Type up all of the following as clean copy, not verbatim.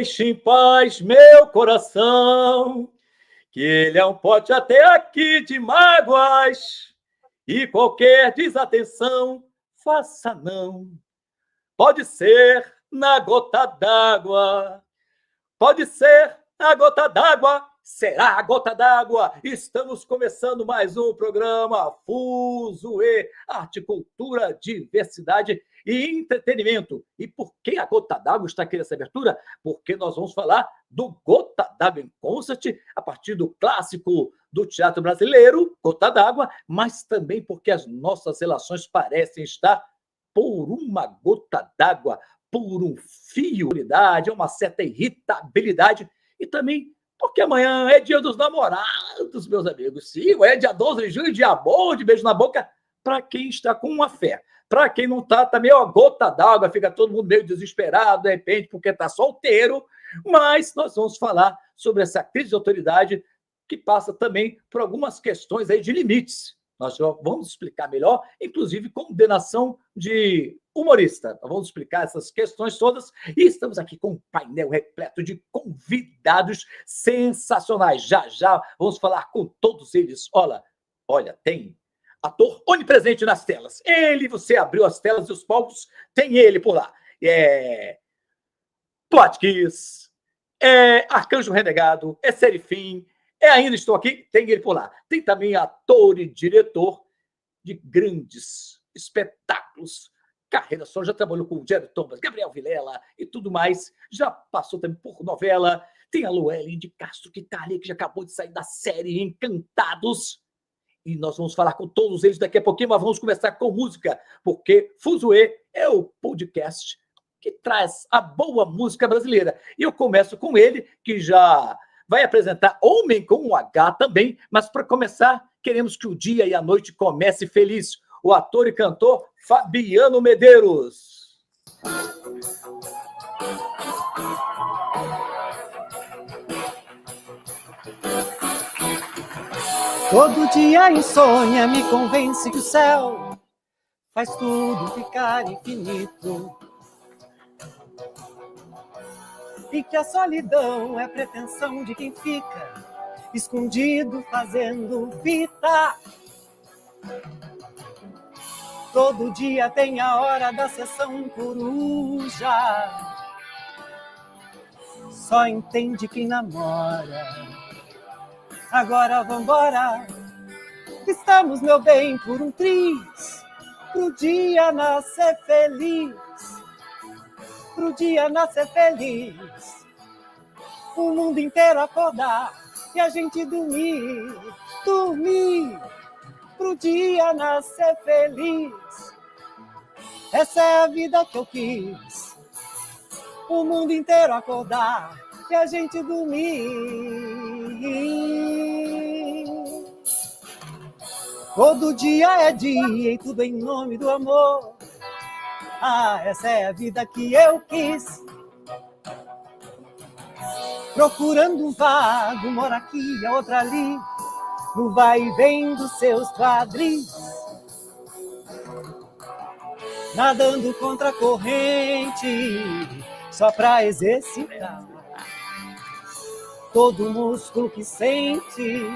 Deixe em paz meu coração, que ele é um pote até aqui de mágoas, e qualquer desatenção, faça não. Pode ser na gota d'água, pode ser a gota d'água, será a gota d'água. Estamos começando mais um programa Fuzue, Arte, Cultura, Diversidade e Entretenimento. E por que a gota d'água está aqui nessa abertura? Porque nós vamos falar do Gota d'Água em Concert, a partir do clássico do teatro brasileiro, Gota d'Água, mas também porque as nossas relações parecem estar por uma gota d'água, por um fio de unidade, uma certa irritabilidade, e também porque amanhã é dia dos namorados, meus amigos. Sim, é dia 12 de junho, dia bom, de beijo na boca, para quem está com uma fé. Para quem não está, também é uma gota d'água, fica todo mundo meio desesperado, de repente, porque está solteiro. Mas nós vamos falar sobre essa crise de autoridade que passa também por algumas questões aí de limites. Nós vamos explicar melhor, inclusive condenação de humorista. Nós vamos explicar essas questões todas e estamos aqui com um painel repleto de convidados sensacionais. Já vamos falar com todos eles. Olha, tem ator onipresente nas telas. Você abriu as telas e os palcos, tem ele por lá. Plot Kiss, Arcanjo Renegado, Serifim, Ainda Estou Aqui, tem ele por lá. Tem também ator e diretor de grandes espetáculos, carreira só, já trabalhou com o Jerry Thomas, Gabriel Vilela e tudo mais, já passou também por novela. Tem a Luellen de Castro, que está ali, que já acabou de sair da série Encantados. E nós vamos falar com todos eles daqui a pouquinho, mas vamos começar com música, porque Fuzue é o podcast que traz a boa música brasileira. E eu começo com ele, que já vai apresentar Homem com um H também, mas para começar, queremos que o dia e a noite comece feliz. O ator e cantor Fabiano Medeiros. Todo dia a insônia me convence que o céu faz tudo ficar infinito e que a solidão é a pretensão de quem fica escondido fazendo fita. Todo dia tem a hora da sessão coruja, só entende quem namora. Agora vambora, estamos, meu bem, por um triz, pro dia nascer feliz, pro dia nascer feliz, o mundo inteiro acordar e a gente dormir, pro dia nascer feliz. Essa é a vida que eu quis, o mundo inteiro acordar e a gente dormir. Todo dia é dia e tudo em nome do amor. Essa é a vida que eu quis. Procurando um vago, mora aqui, a outra ali, no vai e vem dos seus quadris. Nadando contra a corrente, só pra exercitar todo músculo que sente.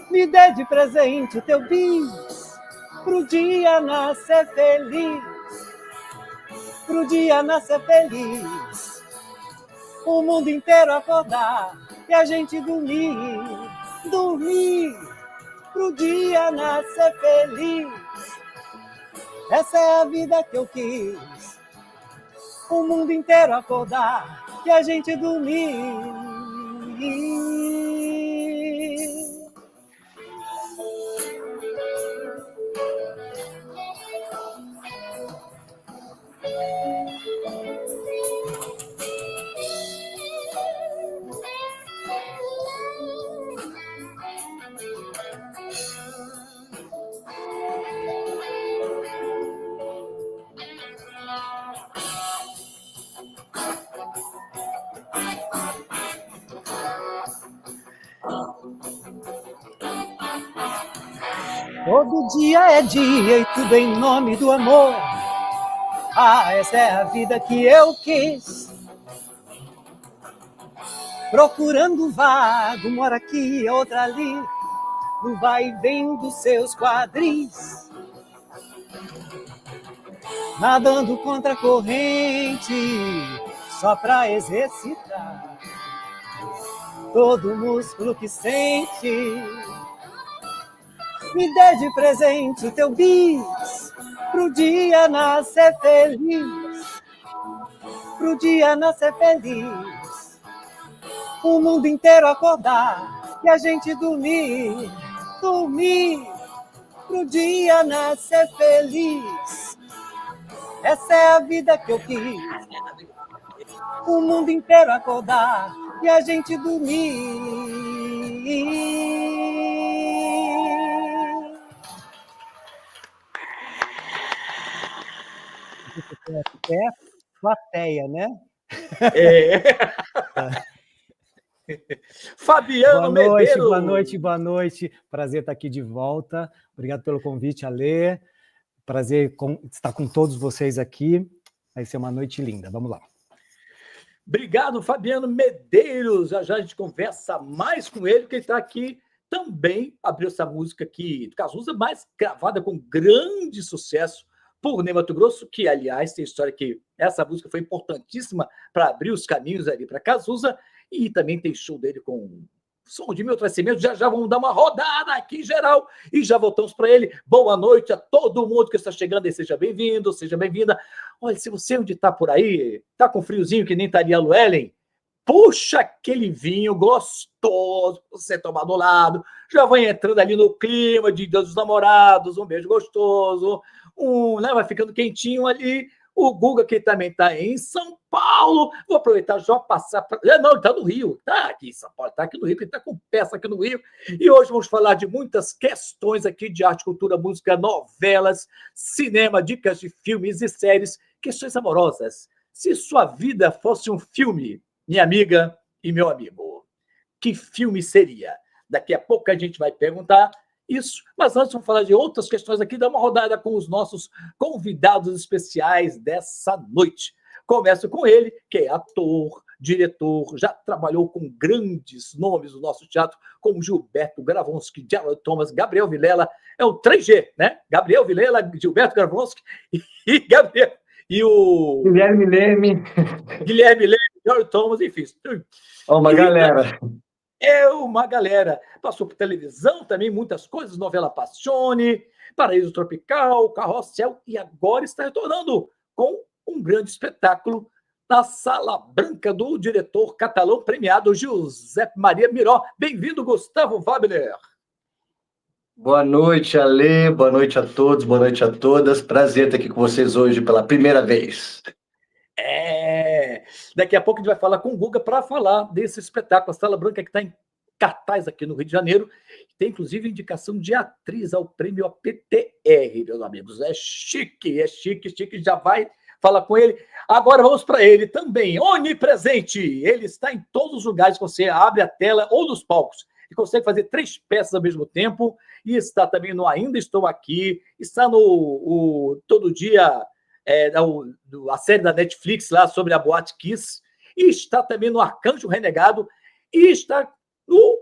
Me dê de presente o teu bis, pro dia nascer feliz, pro dia nascer feliz, o mundo inteiro acordar e a gente dormir, pro dia nascer feliz. Essa é a vida que eu quis, o mundo inteiro acordar e a gente dormir. Todo dia é dia e tudo em nome do amor. Essa é a vida que eu quis. procurando um vago, mora aqui, outra ali, no vai e vem dos seus quadris, nadando contra a corrente, só pra exercitar todo músculo que sente. Me dê de presente o teu bis, pro dia nascer feliz, pro dia nascer feliz, o mundo inteiro acordar e a gente dormir, pro dia nascer feliz. Essa é a vida que eu quis, o mundo inteiro acordar e a gente dormir. É plateia, né? Fabiano Medeiros. Boa noite. Prazer estar aqui de volta. Obrigado pelo convite, Alê. Prazer estar com todos vocês aqui. Vai ser uma noite linda. Vamos lá. Obrigado, Fabiano Medeiros. Já a gente conversa mais com ele, porque ele está aqui também. Abriu essa música aqui do Cazuza, mas gravada com grande sucesso por Ney Matogrosso, que, aliás, tem história que essa música foi importantíssima para abrir os caminhos ali para Cazuza, e também tem show dele com Som de Milton Nascimento. Já vamos dar uma rodada aqui em geral e já voltamos para ele. Boa noite a todo mundo que está chegando e seja bem-vindo, seja bem-vinda. Olha, se você onde está por aí, está com friozinho que nem estaria Luellen, puxa aquele vinho gostoso para você tomar do lado, já vai entrando ali no clima de Dia dos Namorados, um beijo gostoso, né, vai ficando quentinho ali. O Guga, que também está em São Paulo, vou aproveitar já passar para... Não, ele está no Rio, está aqui em São Paulo, está aqui no Rio, ele está com peça aqui no Rio, e hoje vamos falar de muitas questões aqui de arte, cultura, música, novelas, cinema, dicas de filmes e séries, questões amorosas. Se sua vida fosse um filme, minha amiga e meu amigo, que filme seria? Daqui a pouco a gente vai perguntar isso, mas antes vamos falar de outras questões aqui, dar uma rodada com os nossos convidados especiais dessa noite. Começo com ele, que é ator, diretor, já trabalhou com grandes nomes do nosso teatro, como Gilberto Gravonsky, Gerald Thomas, Gabriel Vilela, é o 3G, né? Gabriel Vilela, Gilberto Gravonsky e Gabriel... E o... Guilherme Leme, Gerald Thomas, enfim. Uma galera. É uma galera. Passou por televisão também, muitas coisas, novela Passione, Paraíso Tropical, Carrossel, e agora está retornando com um grande espetáculo na Sala Branca do diretor catalão premiado José Maria Miró. Bem-vindo, Gustavo Wabner. Boa noite, Alê, boa noite a todos, boa noite a todas. Prazer estar aqui com vocês hoje pela primeira vez. Daqui a pouco a gente vai falar com o Guga para falar desse espetáculo, a Sala Branca, que está em cartaz aqui no Rio de Janeiro. Tem, inclusive, indicação de atriz ao prêmio APTR, meus amigos. É chique, já vai falar com ele. Agora vamos para ele também, onipresente. Ele está em todos os lugares que você abre a tela ou nos palcos e consegue fazer 3 peças ao mesmo tempo. E está também no Ainda Estou Aqui, está no Todo Dia... a série da Netflix lá sobre a Boate Kiss, e está também no Arcanjo Renegado, e está no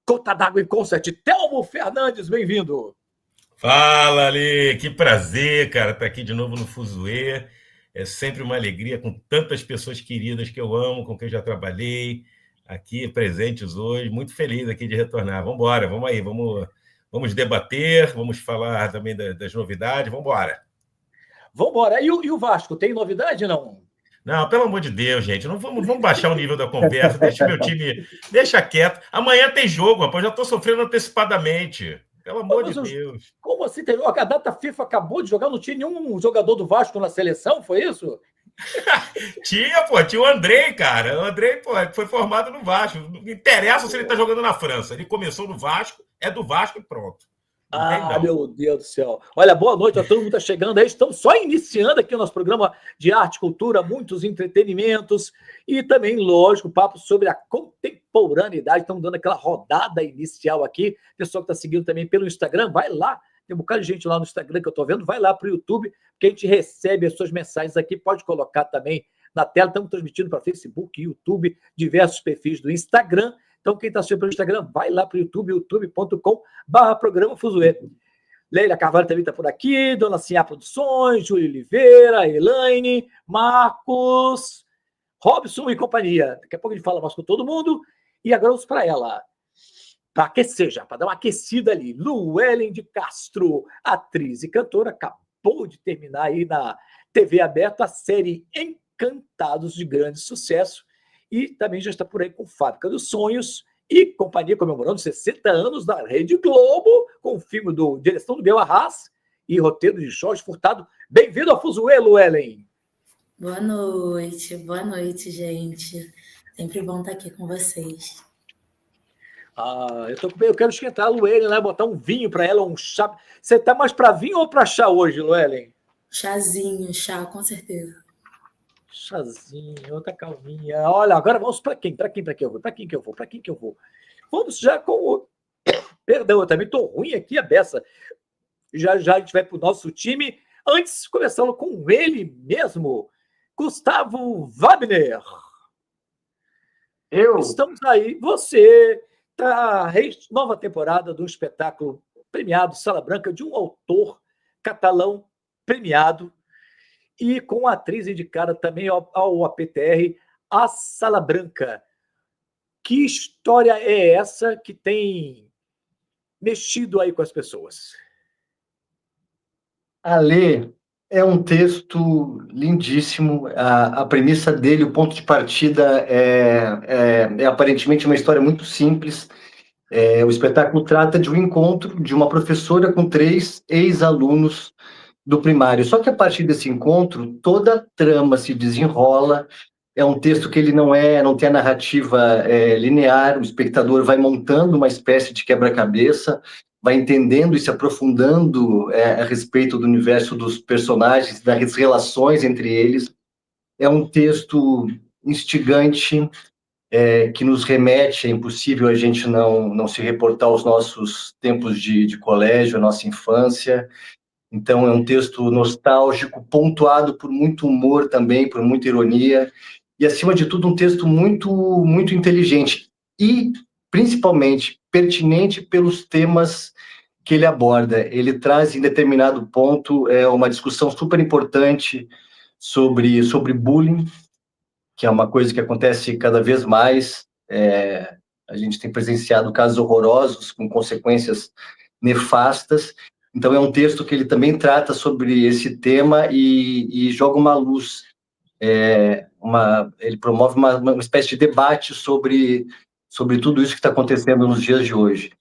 Gota d'Água em Concert. Telmo Fernandes, bem-vindo. Fala, Ale, que prazer, cara, estar aqui de novo no Fuzuê. É sempre uma alegria com tantas pessoas queridas que eu amo, com quem já trabalhei, aqui presentes hoje. Muito feliz aqui de retornar. Vamos embora, vamos aí, vamos debater, vamos falar também das novidades, vamos embora. Vamos embora. E o Vasco, tem novidade, não? Não, pelo amor de Deus, gente, não vamos baixar o nível da conversa, deixa meu time, deixa quieto. Amanhã tem jogo, rapaz, já estou sofrendo antecipadamente. Pelo amor de Deus. Como assim? A data FIFA acabou de jogar, não tinha nenhum jogador do Vasco na seleção, foi isso? Tinha o Andrei, cara. O Andrei, foi formado no Vasco. Não interessa se ele está jogando na França. Ele começou no Vasco, é do Vasco e pronto. Meu Deus do céu. Olha, boa noite a todo mundo que está chegando aí. Estamos só iniciando aqui o nosso programa de arte, cultura, muitos entretenimentos e também, lógico, papo sobre a contemporaneidade. Estamos dando aquela rodada inicial aqui. Pessoal que está seguindo também pelo Instagram, vai lá. Tem um bocado de gente lá no Instagram que eu estou vendo. Vai lá para o YouTube, que a gente recebe as suas mensagens aqui. Pode colocar também na tela. Estamos transmitindo para Facebook, YouTube, diversos perfis do Instagram. Então, quem está assistindo pelo Instagram, vai lá para o YouTube, youtube.com/programa Fuzuê. Leila Carvalho também está por aqui, Dona Cinha Produções, Júlio Oliveira, Elaine, Marcos, Robson e companhia. Daqui a pouco a gente fala mais com todo mundo. E agora vamos para ela, para aquecer já, para dar uma aquecida ali. Luellen de Castro, atriz e cantora, acabou de terminar aí na TV aberta a série Encantados, de grande sucesso. E também já está por aí com Fábrica dos Sonhos e companhia, comemorando 60 anos da Rede Globo, com o filme do direção do Bel Arras e roteiro de Jorge Furtado. Bem-vindo ao Fuzuê, Luellen. Boa noite, gente. Sempre bom estar aqui com vocês. Eu quero esquentar a Luellen, né? Botar um vinho para ela, um chá. Você tá mais para vinho ou para chá hoje, Luellen? Chazinho, chá, com certeza. Chazinho, outra calminha. Olha, agora vamos para quem? Para quem eu vou? Vamos já com o... Perdão, eu também estou ruim aqui, a beça. Já a gente vai para o nosso time. Antes, começando com ele mesmo, Gustavo Wagner. Estamos aí. Você está nova temporada do espetáculo premiado Sala Branca, de um autor catalão premiado, e com a atriz indicada também ao APTR, a Sala Branca. Que história é essa que tem mexido aí com as pessoas? Ale, é um texto lindíssimo. A premissa dele, o ponto de partida é aparentemente uma história muito simples. O espetáculo trata de um encontro de uma professora com 3 ex-alunos do primário. Só que a partir desse encontro, toda a trama se desenrola. É um texto que ele não tem a narrativa linear, o espectador vai montando uma espécie de quebra-cabeça, vai entendendo e se aprofundando a respeito do universo dos personagens, das relações entre eles. É um texto instigante, que nos remete, é impossível a gente não se reportar aos nossos tempos de colégio, a nossa infância. Então, é um texto nostálgico, pontuado por muito humor também, por muita ironia, e, acima de tudo, um texto muito, muito inteligente e, principalmente, pertinente pelos temas que ele aborda. Ele traz, em determinado ponto, uma discussão super importante sobre bullying, que é uma coisa que acontece cada vez mais. A gente tem presenciado casos horrorosos, com consequências nefastas. Então, é um texto que ele também trata sobre esse tema e joga uma luz. Ele promove uma espécie de debate sobre tudo isso que está acontecendo nos dias de hoje.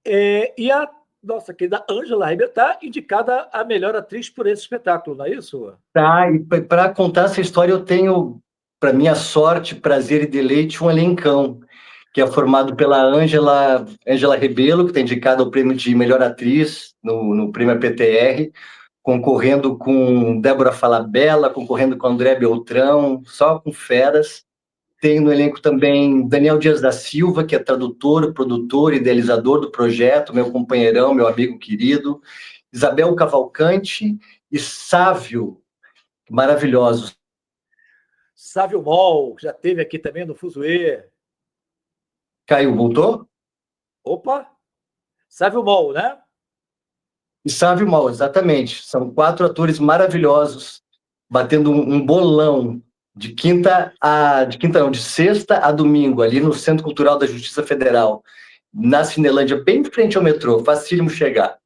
E a nossa querida Ângela Ribeiro está indicada a melhor atriz por esse espetáculo, não é isso? Tá, e para contar essa história, eu tenho, para minha sorte, prazer e deleite, um elencão, que é formado pela Ângela Rebelo, que está indicada ao prêmio de melhor atriz no prêmio APTR, concorrendo com Débora Falabella, concorrendo com André Beltrão, só com feras. Tem no elenco também Daniel Dias da Silva, que é tradutor, produtor, idealizador do projeto, meu companheirão, meu amigo querido, Isabel Cavalcante e Sávio, maravilhosos. Sávio Mol, já esteve aqui também no Fuzuê. Caio, voltou? Opa! Sávio Mol, né? E Sávio Mol, exatamente. São 4 atores maravilhosos, batendo um bolão de sexta a domingo, ali no Centro Cultural da Justiça Federal, na Cinelândia, bem em frente ao metrô, facílimo chegar.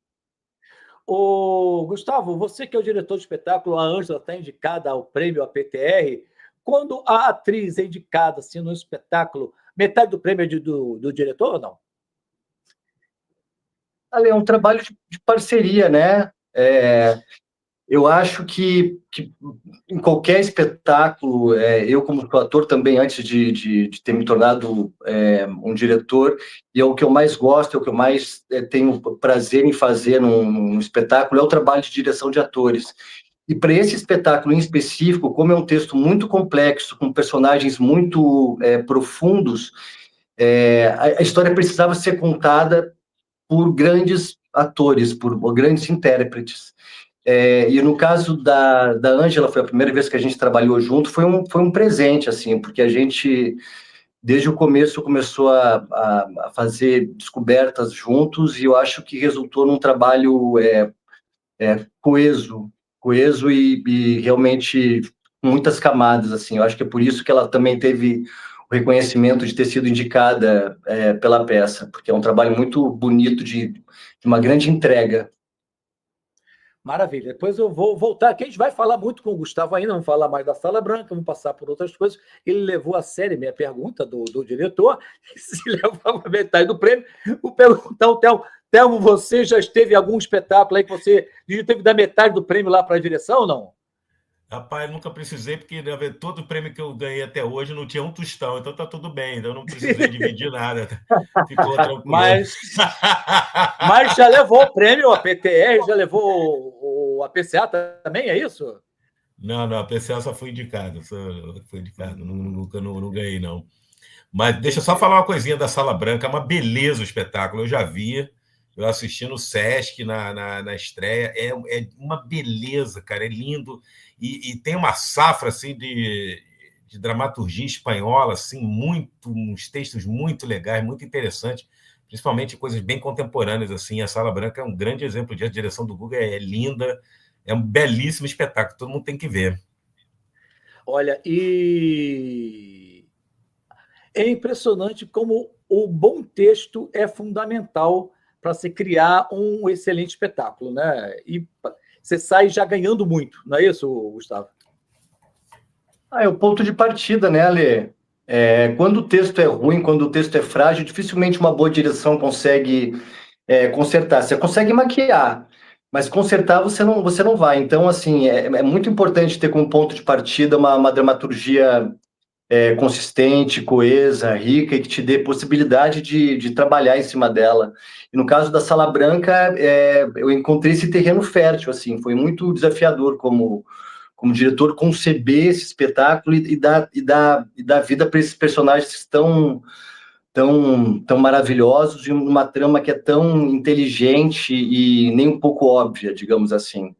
Gustavo, você que é o diretor do espetáculo, a Ângela está indicada ao prêmio APTR. Quando a atriz é indicada assim, no espetáculo, metade do prêmio é do diretor ou não? É um trabalho de parceria, né? Eu acho que em qualquer espetáculo, eu como ator também, antes de ter me tornado um diretor, e é o que eu mais gosto, é o que eu mais tenho prazer em fazer num espetáculo, é o trabalho de direção de atores. E para esse espetáculo em específico, como é um texto muito complexo, com personagens muito profundos, a história precisava ser contada por grandes atores, por grandes intérpretes. E no caso da Ângela, foi a primeira vez que a gente trabalhou junto, foi um presente, assim, porque a gente, desde o começo, começou a fazer descobertas juntos, e eu acho que resultou num trabalho coeso e realmente com muitas camadas, assim. Eu acho que é por isso que ela também teve o reconhecimento de ter sido indicada pela peça, porque é um trabalho muito bonito de uma grande entrega. Maravilha. Depois eu vou voltar aqui. A gente vai falar muito com o Gustavo ainda, vamos falar mais da Sala Branca, vamos passar por outras coisas. Ele levou a sério minha pergunta do diretor, se levou a metade do prêmio. Vou perguntar ao Thelmo. Thelmo, você já esteve em algum espetáculo aí que você teve que dar metade do prêmio lá para a direção ou não? Rapaz, nunca precisei, porque todo o prêmio que eu ganhei até hoje não tinha um tostão, então tá tudo bem, então não precisei dividir nada. Ficou tranquilo. Mas já levou o prêmio, a PTR, já levou a PCA também, é isso? Não, a PCA só foi indicado, nunca não ganhei, não. Mas deixa eu só falar uma coisinha da Sala Branca, é uma beleza o espetáculo, eu já vi, eu assisti no Sesc na estreia, é uma beleza, cara, é lindo, e tem uma safra assim, de dramaturgia espanhola, assim, uns textos muito legais, muito interessantes, principalmente coisas bem contemporâneas, assim. A Sala Branca é um grande exemplo disso, a direção do Guga é linda, é um belíssimo espetáculo, todo mundo tem que ver. Olha, e é impressionante como o bom texto é fundamental para se criar um excelente espetáculo, né? E você sai já ganhando muito, não é isso, Gustavo? É o ponto de partida, né, Ale? Quando o texto é ruim, quando o texto é frágil, dificilmente uma boa direção consegue consertar. Você consegue maquiar, mas consertar você não vai. Então, assim, é muito importante ter como ponto de partida uma dramaturgia consistente, coesa, rica e que te dê possibilidade de trabalhar em cima dela. E no caso da Sala Branca, eu encontrei esse terreno fértil, assim, foi muito desafiador como diretor conceber esse espetáculo e dar vida para esses personagens tão maravilhosos e uma trama que é tão inteligente e nem um pouco óbvia, digamos assim.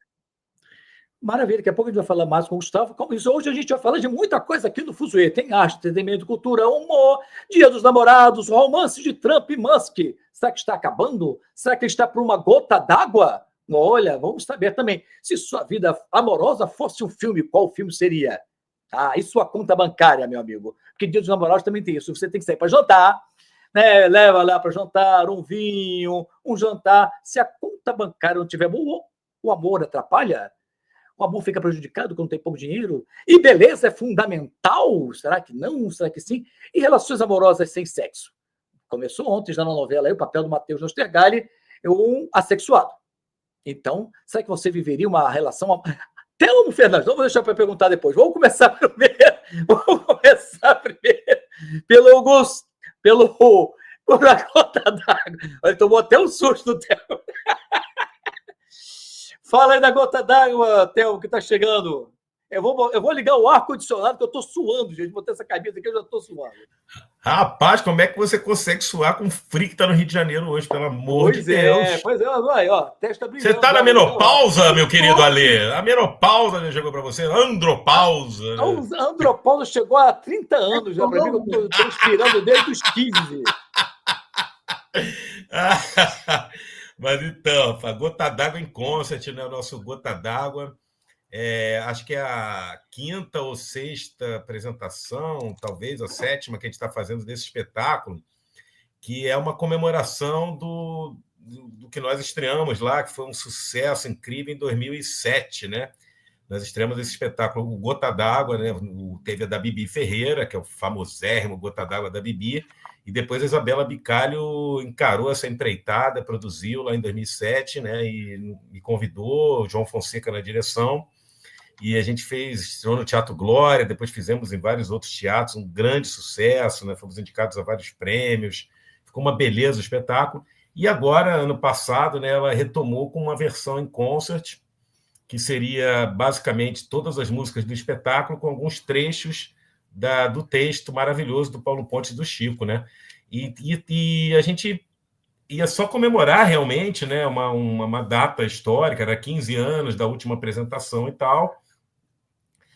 Maravilha, daqui a pouco a gente vai falar mais com o Gustavo. Como isso, hoje a gente vai falar de muita coisa aqui no Fuzuê. Tem arte, entretenimento, cultura, humor, Dia dos Namorados, romance de Trump e Musk. Será que está acabando? Será que ele está por uma gota d'água? Olha, vamos saber também. Se sua vida amorosa fosse um filme, qual filme seria? E sua conta bancária, meu amigo? Porque Dia dos Namorados também tem isso. Você tem que sair para jantar, né? Leva lá para jantar um vinho, um jantar. Se a conta bancária não tiver bom, o amor atrapalha? O amor fica prejudicado quando tem pouco dinheiro? E beleza é fundamental? Será que não? Será que sim? E relações amorosas sem sexo? Começou ontem, já na novela, aí, o papel do Matheus Nostergalli, um assexuado. Então, será que você viveria uma relação... Thelmo Fernandes, não vou deixar para perguntar depois. Vamos começar primeiro por a gota d'água. Ele tomou até um susto do Thelmo. Fala aí da gota d'água, Thelmo, que está chegando. Eu vou ligar o ar-condicionado, que eu estou suando, gente. Vou ter essa camisa aqui, eu já estou suando. Rapaz, como é que você consegue suar com o frio que está no Rio de Janeiro hoje, pelo amor de Deus? Pois é, vai, ó, testa brilhando. Você está na menopausa, meu querido Alê? A menopausa já chegou para você? Andropausa. A andropausa chegou há 30 anos já para mim, que eu estou inspirando desde os 15. Mas então, a Gota d'Água em Concert, né? O nosso Gota d'Água. Acho que é a 5ª ou 6ª apresentação, talvez a 7ª que a gente está fazendo desse espetáculo, que é uma comemoração do que nós estreamos lá, que foi um sucesso incrível em 2007, né? Nós estreamos esse espetáculo, o Gota d'Água, né? Teve a da Bibi Ferreira, que é o famosérrimo Gota d'Água da Bibi, e depois a Isabela Bicalho encarou essa empreitada, produziu lá em 2007, né? E me convidou, o João Fonseca na direção, e a gente estreou no Teatro Glória, depois fizemos em vários outros teatros, um grande sucesso, né? Fomos indicados a vários prêmios, ficou uma beleza o espetáculo. E agora, ano passado, né, ela retomou com uma versão em concert, que seria basicamente todas as músicas do espetáculo, com alguns trechos do texto maravilhoso do Paulo Pontes e do Chico, né? E a gente ia só comemorar realmente, né, uma data histórica, era 15 anos da última apresentação e tal.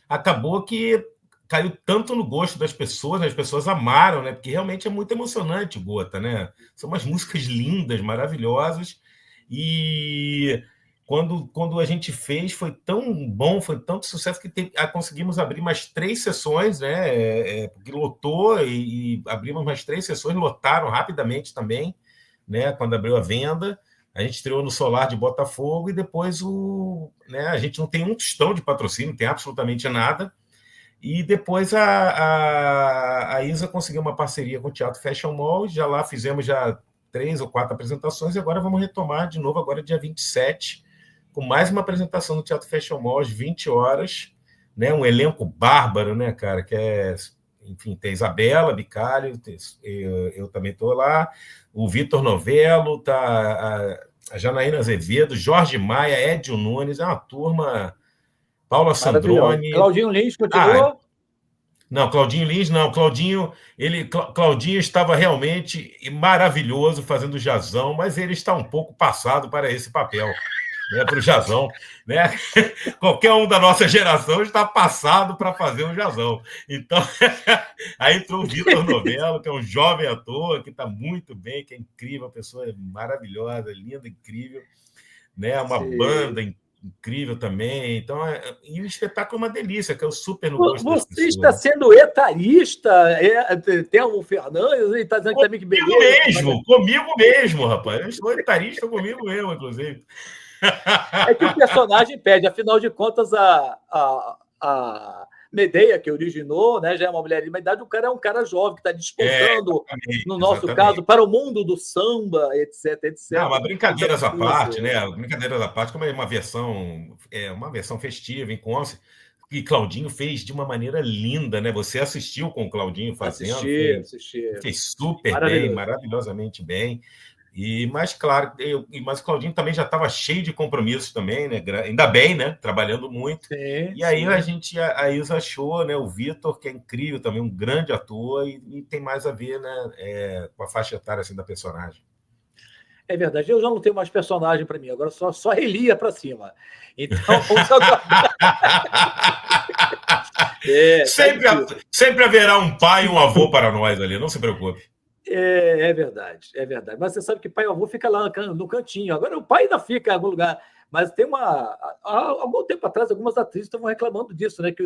Acabou que caiu tanto no gosto das pessoas, né? As pessoas amaram, né? Porque realmente é muito emocionante o Gota, né? São umas músicas lindas, maravilhosas. E quando a gente fez, foi tão bom, foi tanto sucesso que conseguimos abrir mais 3 sessões, né? Porque lotou e abrimos mais 3 sessões, lotaram rapidamente também, né? Quando abriu a venda. A gente estreou no Solar de Botafogo e depois né, a gente não tem um tostão de patrocínio, não tem absolutamente nada. E depois a Isa conseguiu uma parceria com o Teatro Fashion Mall, já lá fizemos já 3 ou 4 apresentações, e agora vamos retomar de novo, agora dia 27, com mais uma apresentação no Teatro Fashion Mall, às 20 horas, né? Um elenco bárbaro, né, cara? Enfim, tem Isabela Bicalho, eu também estou lá, o Vitor Novello, tá a Janaína Azevedo, Jorge Maia, Edil Nunes, é uma turma... Paula Sandrone. Claudinho Lins continua? Não, Claudinho Lins não. Claudinho estava realmente maravilhoso fazendo jazão, mas ele está um pouco passado para esse papel, né, para o jazão, né? Qualquer um da nossa geração está passado para fazer um jazão. Então, aí entrou o Vitor Novello, que é um jovem ator que está muito bem, que é incrível, uma pessoa maravilhosa, linda, incrível, né? Uma banda incrível também. Então, e o espetáculo é uma delícia, que é o super no gosto das pessoas. Você está sendo etarista, Telmo Fernandes, e está dizendo que também que beleza. Comigo mesmo, rapaz. Eu estou etarista comigo mesmo, inclusive. É que o personagem pede, afinal de contas, a Medeia, que originou, né, já é uma mulher de uma idade, o cara é um cara jovem que está despontando, no nosso caso, para o mundo do samba, etc, etc. Não, mas brincadeiras à parte, né? Brincadeiras à parte, como é uma versão festiva, em concert, que Claudinho fez de uma maneira linda, né? Você assistiu com o Claudinho fazendo? Assisti. Fez super bem, maravilhosamente bem. Mas, claro, mas o Claudinho também já estava cheio de compromissos também, né? Ainda bem, né? Trabalhando muito. E aí a Isa achou, né? O Vitor, que é incrível também, um grande ator, e tem mais a ver, né? Com a faixa etária assim, da personagem. É verdade, eu já não tenho mais personagem para mim, agora só relia para cima. Então, sempre haverá um pai e um avô para nós ali, não se preocupe. É verdade. Mas você sabe que pai e avô fica lá no cantinho. Agora o pai ainda fica em algum lugar. Mas tem há algum tempo atrás, algumas atrizes estavam reclamando disso, né? Que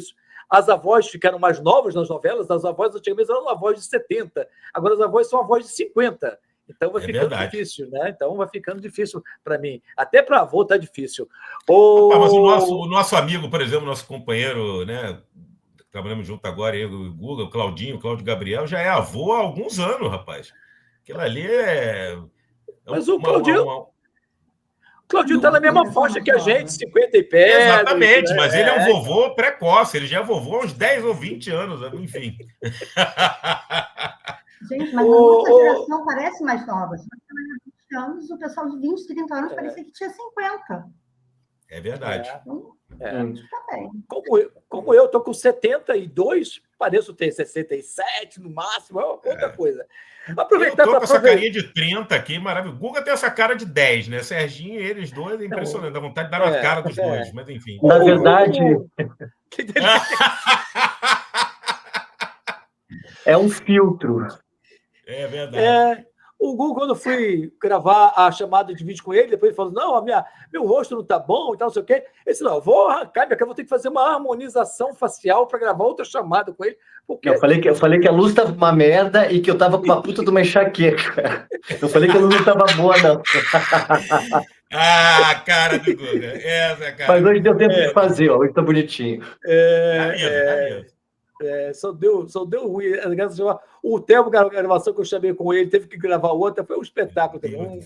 as avós ficaram mais novas nas novelas, as avós antigamente eram avós de 70, agora as avós são avós de 50. Então vai ficando difícil, né? Então vai ficando difícil para mim. Até para avô está difícil. Mas o nosso amigo, por exemplo, nosso companheiro, né? Trabalhamos junto agora, eu e o Guga, o Cláudio Gabriel, já é avô há alguns anos, rapaz. Aquilo ali Mas o Claudinho está na mesma faixa que a gente, 50 e pé. Exatamente, mas ele é um vovô precoce, ele já é vovô há uns 10 ou 20 anos, enfim. Gente, mas a nossa geração parece mais nova. Nós temos 20 anos, o pessoal de 20, 30 anos parecia que tinha 50. É verdade. Como eu estou com 72, pareço ter 67 no máximo, é outra coisa. Aproveitar eu tô com essa carinha de 30 aqui, maravilhoso. O Guga tem essa cara de 10, né? Serginho e eles dois, é impressionante. Dá vontade de dar na cara dos dois, mas enfim. Na verdade... é um filtro. É verdade. O Google, quando eu fui gravar a chamada de vídeo com ele, depois ele falou, não, meu rosto não tá bom e tal, não sei o quê. Ele disse, não, vou arrancar, vou ter que fazer uma harmonização facial para gravar outra chamada com ele. Porque... Eu falei que a luz estava uma merda e que eu estava com uma puta de uma enxaqueca. Eu falei que a luz não estava boa, não. Cara do Guga. Cara. Mas hoje deu tempo de fazer, ó. Hoje tá bonitinho. Só deu ruim. O tempo da gravação que eu chamei com ele, teve que gravar outra, foi um espetáculo também.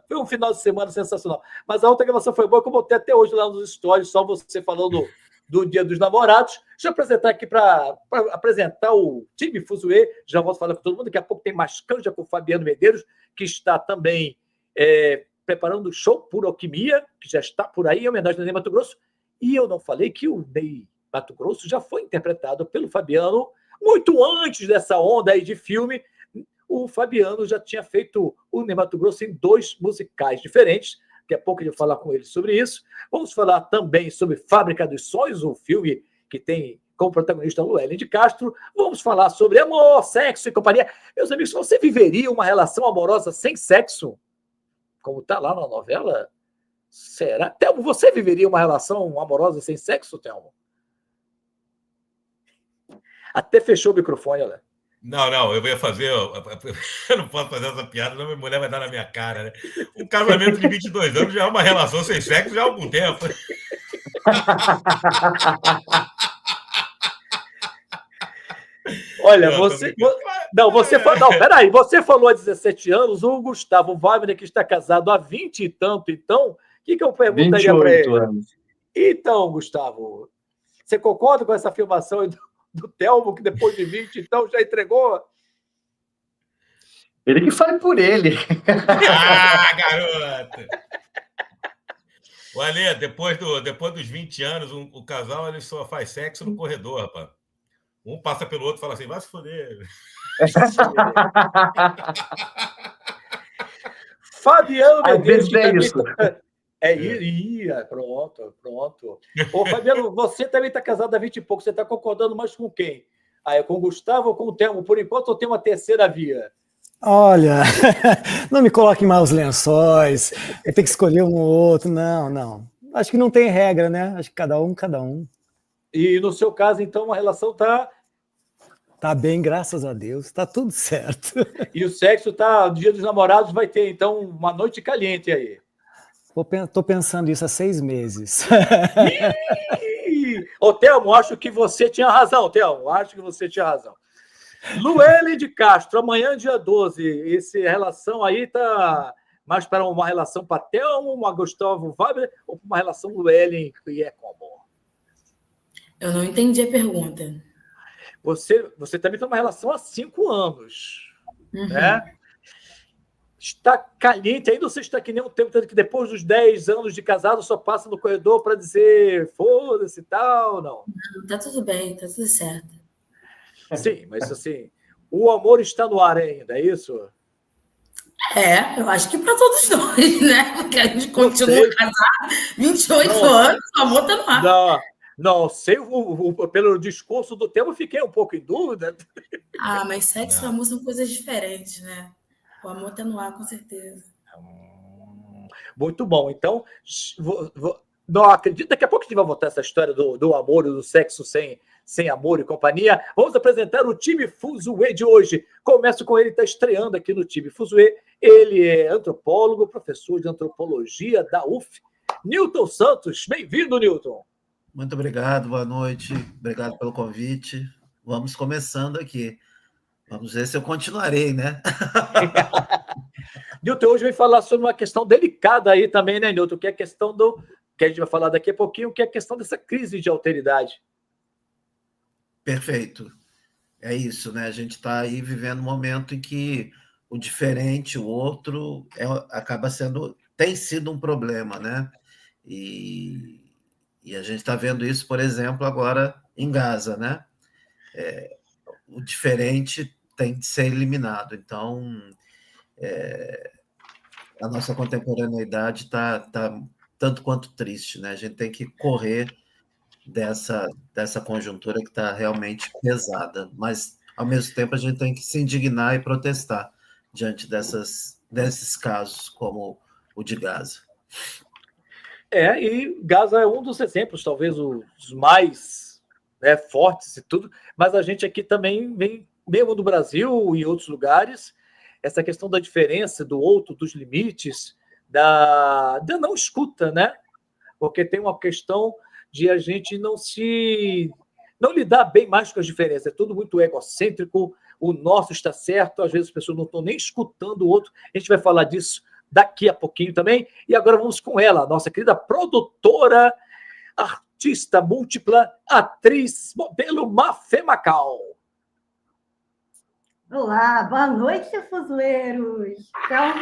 Foi um final de semana sensacional. Mas a outra gravação foi boa, que eu botei até hoje lá nos stories, só você falando do Dia dos Namorados. Deixa eu apresentar aqui para apresentar o time Fuzue. Já volto falar com todo mundo. Daqui a pouco tem mais canja com o Fabiano Medeiros, que está também preparando o show Pura Alquimia, que já está por aí, em homenagem ao Ney Matogrosso. E eu não falei que o Ney Matogrosso já foi interpretado pelo Fabiano muito antes dessa onda aí de filme. o Fabiano já tinha feito o Ney Matogrosso em 2 musicais diferentes. Daqui a pouco eu vou falar com ele sobre isso. Vamos falar também sobre Fábrica dos Sonhos, o filme que tem como protagonista Luellen de Castro. Vamos falar sobre amor, sexo e companhia. Meus amigos, você viveria uma relação amorosa sem sexo? Como está lá na novela? Será? Thelmo, você viveria uma relação amorosa sem sexo, Thelmo? Até fechou o microfone, olha. Não, eu ia fazer... Eu não posso fazer essa piada, não, minha mulher vai dar na minha cara, né? Um casamento de 22 anos já é uma relação sem sexo já há algum tempo. Olha, você... Não, você falou... Não, peraí. Você falou há 17 anos, o Gustavo Wagner, que está casado há 20 e tanto, então, o que eu perguntaria para ele? 28 anos. Então, Gustavo, você concorda com essa afirmação aí do Thelmo, que depois de 20, então, já entregou? Ele que fale por ele. Ah, garoto! O Alê, depois dos 20 anos, o casal ele só faz sexo no corredor, rapaz. Um passa pelo outro e fala assim, vai se foder. Fabiano Medeiros. Às vezes é isso. Pronto. Ô, Fabiano, você também está casado há 20 e pouco. Você está concordando mais com quem? É com o Gustavo ou com o Thelmo? Por enquanto, eu tenho uma terceira via. Olha, não me coloque em maus lençóis. Eu tenho que escolher um ou outro. Não. Acho que não tem regra, né? Acho que cada um. E no seu caso, então, a relação está... Tá bem, graças a Deus. Tá tudo certo. E o sexo tá... No Dia dos Namorados vai ter, então, uma noite caliente aí. Tô pensando isso há 6 meses. Ô, Thelmo, acho que você tinha razão, Luellen de Castro, amanhã, dia 12. Essa relação aí tá mais para uma relação para Thelmo, uma Gustavo Wagner, ou para uma relação Luellen que é como? Eu não entendi a pergunta. Você também tem uma relação há 5 anos, né? Está caliente ainda, ou você está que nem um tempo que depois dos 10 anos de casado só passa no corredor para dizer foda-se e tal, não? Tá tudo bem, tá tudo certo. Sim, mas assim, o amor está no ar ainda, é isso? Eu acho que para todos nós, né? Porque a gente continua casado, 28 anos, o amor tá no ar. Não, sei, pelo discurso do tema, fiquei um pouco em dúvida. Mas sexo e amor são coisas diferentes, né? O amor tá no ar, com certeza. Muito bom. Então, não acredito. Daqui a pouco a gente vai voltar essa história do amor e do sexo sem amor e companhia. Vamos apresentar o time Fuzue de hoje. Começo com ele, está estreando aqui no time Fuzue. Ele é antropólogo, professor de antropologia da UF. Newton Santos, bem-vindo, Newton. Muito obrigado, boa noite. Obrigado pelo convite. Vamos começando aqui. Vamos ver se eu continuarei, né? Newton hoje vai falar sobre uma questão delicada aí também, né, Newton? Que é a questão que a gente vai falar daqui a pouquinho, que é a questão dessa crise de alteridade. Perfeito. É isso, né? A gente está aí vivendo um momento em que o diferente, o outro, tem sido um problema, né? E a gente está vendo isso, por exemplo, agora em Gaza, né? O diferente tem de ser eliminado. Então, a nossa contemporaneidade está tanto quanto triste, né? A gente tem que correr dessa conjuntura que está realmente pesada, mas, ao mesmo tempo, a gente tem que se indignar e protestar diante desses casos, como o de Gaza. E Gaza é um dos exemplos, talvez os mais fortes e tudo, mas a gente aqui também vem, mesmo no Brasil e em outros lugares, essa questão da diferença do outro, dos limites, da não escuta, né? Porque tem uma questão de a gente não lidar bem mais com as diferenças. É tudo muito egocêntrico, o nosso está certo, às vezes as pessoas não estão nem escutando o outro. A gente vai falar disso daqui a pouquinho também. E agora vamos com ela, nossa querida produtora, artista múltipla, atriz, modelo Mafê Macau. Olá, boa noite, fuzueiros. Então,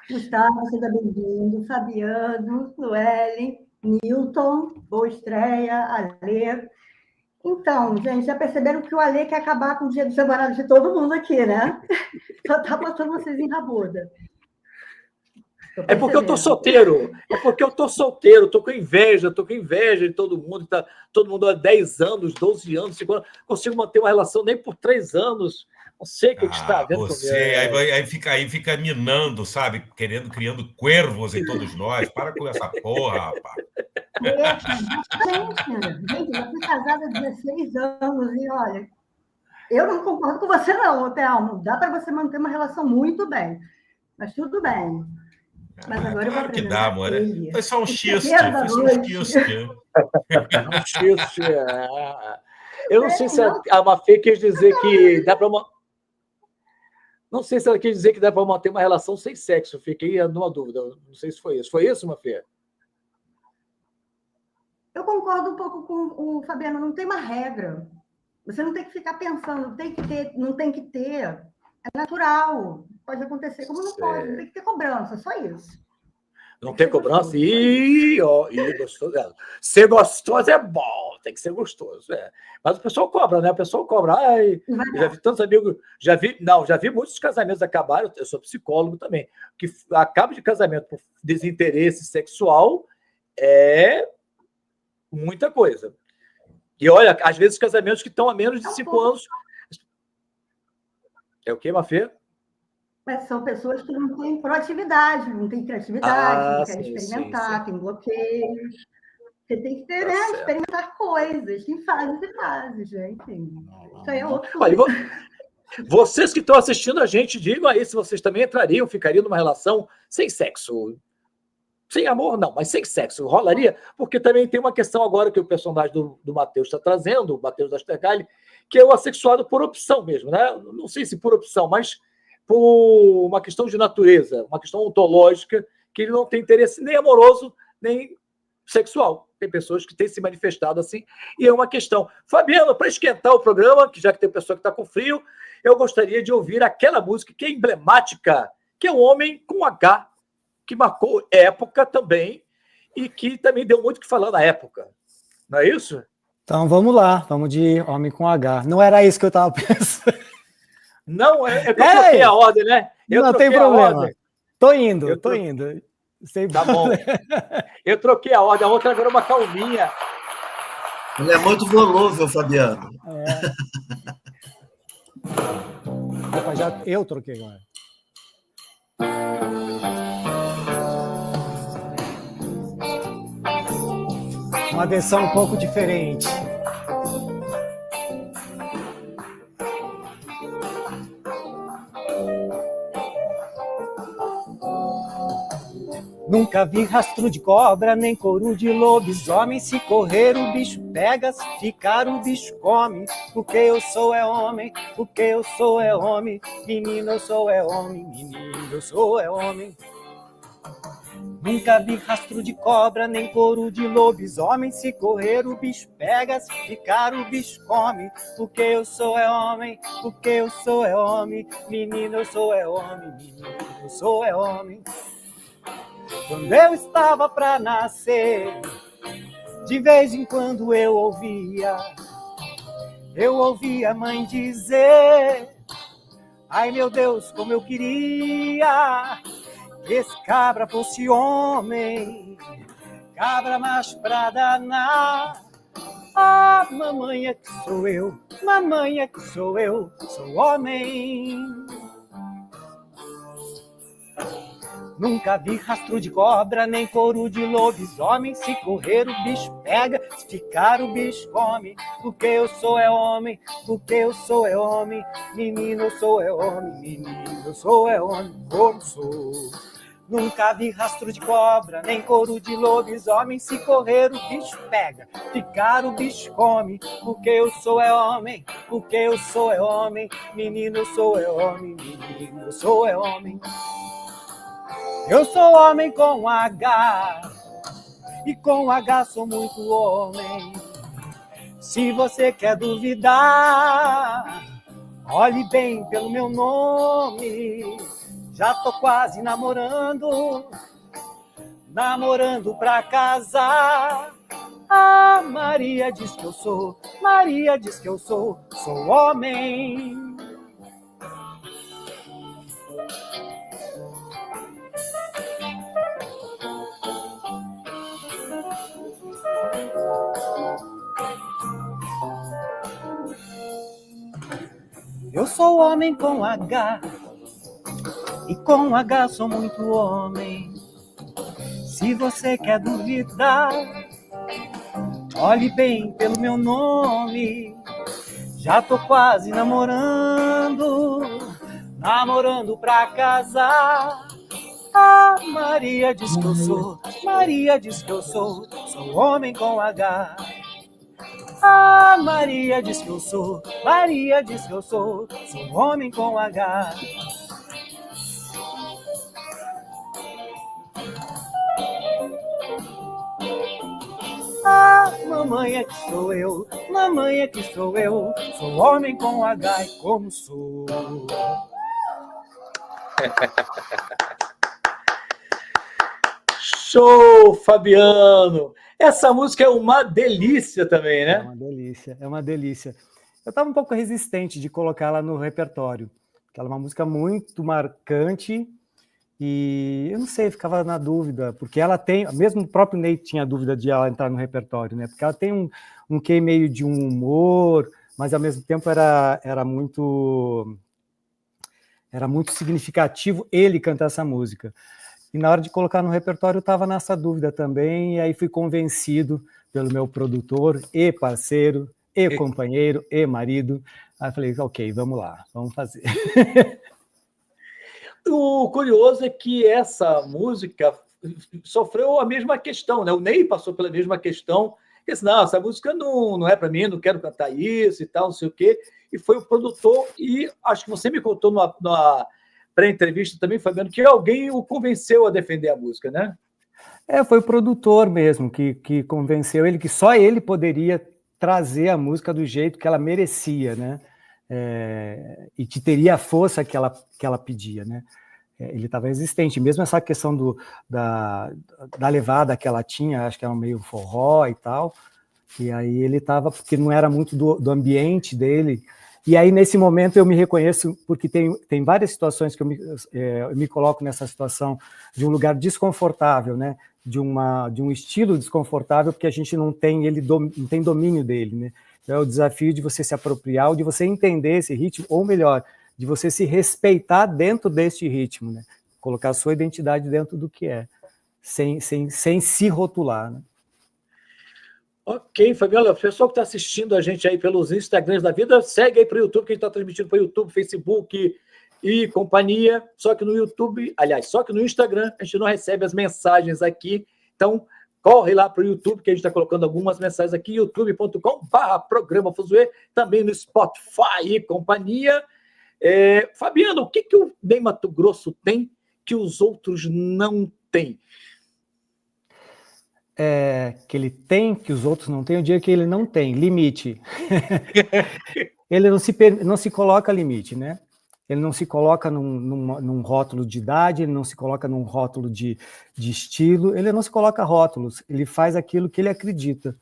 Gustavo, seja bem-vindo. Fabiano, Luellen, Newton, boa estreia, Alê. Então, gente, já perceberam que o Alê quer acabar com o Dia dos Namorados de todo mundo aqui, né? Só tá botando vocês em rabuda. É porque eu tô solteiro. É porque eu tô solteiro, tô com inveja de todo mundo. Tá, todo mundo há 10 anos, 12 anos, 5 anos. Consigo manter uma relação nem por 3 anos. Não sei o que está vendo você, aí fica minando, sabe? Criando cuervos em todos nós. Para com essa porra, rapaz. Gente, eu fui casada há 16 anos e, olha, eu não concordo com você não, Thelmo. Dá para você manter uma relação muito bem, mas tudo bem. Mas agora eu vou claro que dá, amor. Foi só um xiste. Foi só um xiste. Eu não sei se a Mafê quis dizer que dá para uma... Não sei se ela quis dizer que dá para manter uma relação sem sexo. Fiquei numa dúvida. Não sei se foi isso. Foi isso, Mafê? Eu concordo um pouco com o Fabiano. Não tem uma regra. Você não tem que ficar pensando, tem que ter, não tem que ter. É natural. Pode acontecer como não pode. Não tem que ter cobrança. Só isso. Não tem cobrança? Gostoso. Ser gostoso é bom, tem que ser gostoso. Mas o pessoal cobra, né? O pessoal cobra. Ai, já vi tantos amigos, já vi muitos casamentos acabarem, eu sou psicólogo também, que acaba de casamento por desinteresse sexual é muita coisa. E olha, às vezes casamentos que estão há menos de 5 anos. É o quê, Mafê? Mas são pessoas que não têm proatividade, não têm criatividade, não querem experimentar, têm bloqueios. Você tem que ter, experimentar coisas, tem fases e fases, né? Enfim, isso aí é outro. Olha, vocês que estão assistindo a gente, digam aí se vocês também entrariam, ficariam numa relação sem sexo. Sem amor, não, mas sem sexo. Rolaria? Porque também tem uma questão agora que o personagem do Matheus está trazendo, o Matheus Dastergalli, que é o assexuado por opção mesmo, né? Não sei se por opção, mas por uma questão de natureza, uma questão ontológica, que ele não tem interesse nem amoroso, nem sexual. Tem pessoas que têm se manifestado assim, e é uma questão. Fabiano, para esquentar o programa, que já que tem pessoa que está com frio, eu gostaria de ouvir aquela música que é emblemática, que é Um Homem com H, que marcou época também, e que também deu muito o que falar na época. Não é isso? Então vamos lá, vamos de Homem com H. Não era isso que eu estava pensando. Não, eu troquei a ordem, né? Não tem problema. Tô indo. Sem tá bom. Eu troquei a ordem, a outra agora é uma calminha. Ele é muito volúvel, Fabiano. Opa, eu troquei agora. Uma versão um pouco diferente. Nunca vi rastro de cobra, nem couro de lobisomem. Se correr o bicho pega, se ficar o bicho come. Porque eu sou é homem, porque eu sou é homem. Menino, eu sou é homem, menino, eu sou é homem. Nunca vi rastro de cobra, nem couro de lobisomem. Se correr o bicho pega, se ficar o bicho come. Porque eu sou é homem, porque eu sou é homem. Menino, eu sou é homem, menino, eu sou é homem. Quando eu estava pra nascer, de vez em quando eu ouvia a mãe dizer: ai meu Deus, como eu queria que esse cabra fosse homem, cabra macho pra danar. Ah, mamãe é que sou eu, sou homem. Nunca vi rastro de cobra, nem couro de lobisomem. Se correr o bicho pega, se ficar o bicho come. Porque eu sou é homem, porque eu sou é homem. Menino, eu sou é homem, menino, eu sou é homem, como sou. Nunca vi rastro de cobra, nem couro de lobisomem. Se correr o bicho pega, ficar o bicho come. Porque eu sou é homem, porque eu sou é homem. Menino, eu sou é homem, menino, eu sou é homem. Eu sou homem com H, e com H sou muito homem. Se você quer duvidar, olhe bem pelo meu nome. Já tô quase namorando pra casar. Ah, Maria diz que eu sou, Maria diz que eu sou homem. Eu sou homem com H, e com H sou muito homem. Se você quer duvidar, olhe bem pelo meu nome. Já tô quase namorando pra casar. Ah, Maria diz que eu sou, Maria diz que eu sou homem com H. Ah, Maria diz que eu sou, Maria diz que eu sou homem com H. Ah, mamãe é que sou eu, mamãe é que sou eu, sou homem com H e como sou. Show, Fabiano! Essa música é uma delícia também, né? É uma delícia. Eu estava um pouco resistente de colocá-la no repertório, porque ela é uma música muito marcante e eu não sei, ficava na dúvida, porque ela tem, mesmo o próprio Ney tinha dúvida de ela entrar no repertório, né? Porque ela tem um quê meio de um humor, mas ao mesmo tempo era muito significativo ele cantar essa música. E na hora de colocar no repertório eu estava nessa dúvida também, e aí fui convencido pelo meu produtor e parceiro, e companheiro, e marido. Aí falei, ok, vamos lá, vamos fazer. O curioso é que essa música sofreu a mesma questão, né? O Ney passou pela mesma questão, disse, não, essa música não é para mim, não quero cantar isso e tal, não sei o quê. E foi o produtor, e acho que você me contou numa pré-entrevista também, Fabiano, que alguém o convenceu a defender a música, né? Foi o produtor mesmo que convenceu ele que só ele poderia trazer a música do jeito que ela merecia, né? E que teria a força que ela pedia, né? Ele estava resistente, mesmo essa questão da levada que ela tinha, acho que era meio forró e tal, e aí ele estava, porque não era muito do ambiente dele. E aí, nesse momento, eu me reconheço, porque tem várias situações que eu me coloco nessa situação de um lugar desconfortável, né? De um estilo desconfortável, porque a gente não tem domínio dele, né? Então, é o desafio de você se apropriar, ou de você entender esse ritmo, ou melhor, de você se respeitar dentro deste ritmo, né? Colocar a sua identidade dentro do que é, sem se rotular, né? Ok, Fabiano, o pessoal que está assistindo a gente aí pelos Instagrams da vida, segue aí para o YouTube, que a gente está transmitindo para o YouTube, Facebook e companhia. Só que no YouTube, aliás, só que no Instagram a gente não recebe as mensagens aqui. Então, corre lá para o YouTube, que a gente está colocando algumas mensagens aqui, youtube.com/programa Fuzue, também no Spotify e companhia. Fabiano, o que o Ney Matogrosso tem que os outros não têm? Que ele tem, que os outros não têm, eu diria que ele não tem limite. Ele não se coloca limite, né? Ele não se coloca num rótulo de idade, ele não se coloca num rótulo de estilo, ele não se coloca rótulos, ele faz aquilo que ele acredita.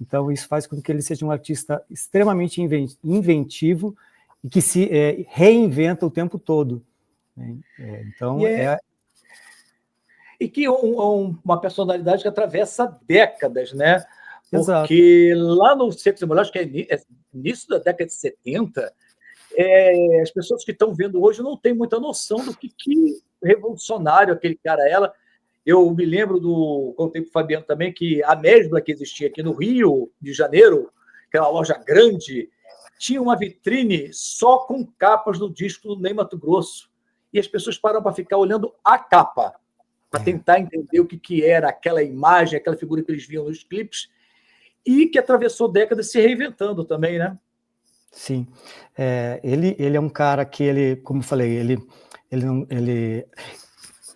Então, isso faz com que ele seja um artista extremamente inventivo e que se reinventa o tempo todo. Então, E que uma personalidade que atravessa décadas, né? Exato. Porque lá no Secos e Molhados, que é início da década de 70, as pessoas que estão vendo hoje não têm muita noção do que revolucionário aquele cara era. Eu me lembro contei para o Fabiano também, que a Mesbla que existia aqui no Rio de Janeiro, aquela loja grande, tinha uma vitrine só com capas do disco do Ney Matogrosso. E as pessoas param para ficar olhando a capa, para tentar entender o que era aquela imagem, aquela figura que eles viam nos clipes, e que atravessou décadas se reinventando também, né? Sim. Ele é um cara que, como eu falei, ele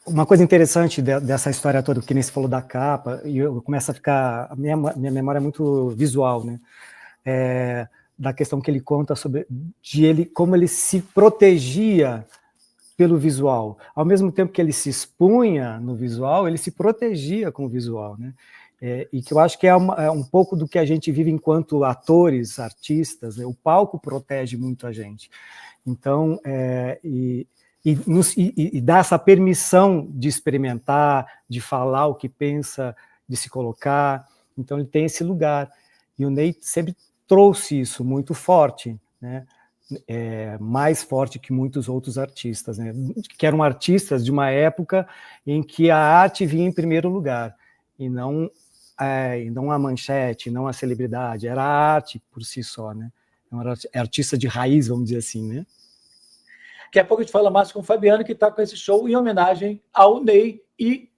uma coisa interessante dessa história toda, que nem se falou da capa, e eu começo a ficar... A minha memória é muito visual, né? Da questão que ele conta sobre como ele se protegia pelo visual. Ao mesmo tempo que ele se expunha no visual, ele se protegia com o visual, né? e que eu acho que é um pouco do que a gente vive enquanto atores, artistas, né? O palco protege muito a gente. Então, e dá essa permissão de experimentar, de falar o que pensa, de se colocar. Então, ele tem esse lugar. E o Ney sempre trouxe isso muito forte, né? Mais forte que muitos outros artistas, né? Que eram artistas de uma época em que a arte vinha em primeiro lugar, e não a manchete, não a celebridade, era a arte por si só, né? Era artista de raiz, vamos dizer assim, né? Daqui a pouco a gente fala mais com o Fabiano, que está com esse show em homenagem ao Ney e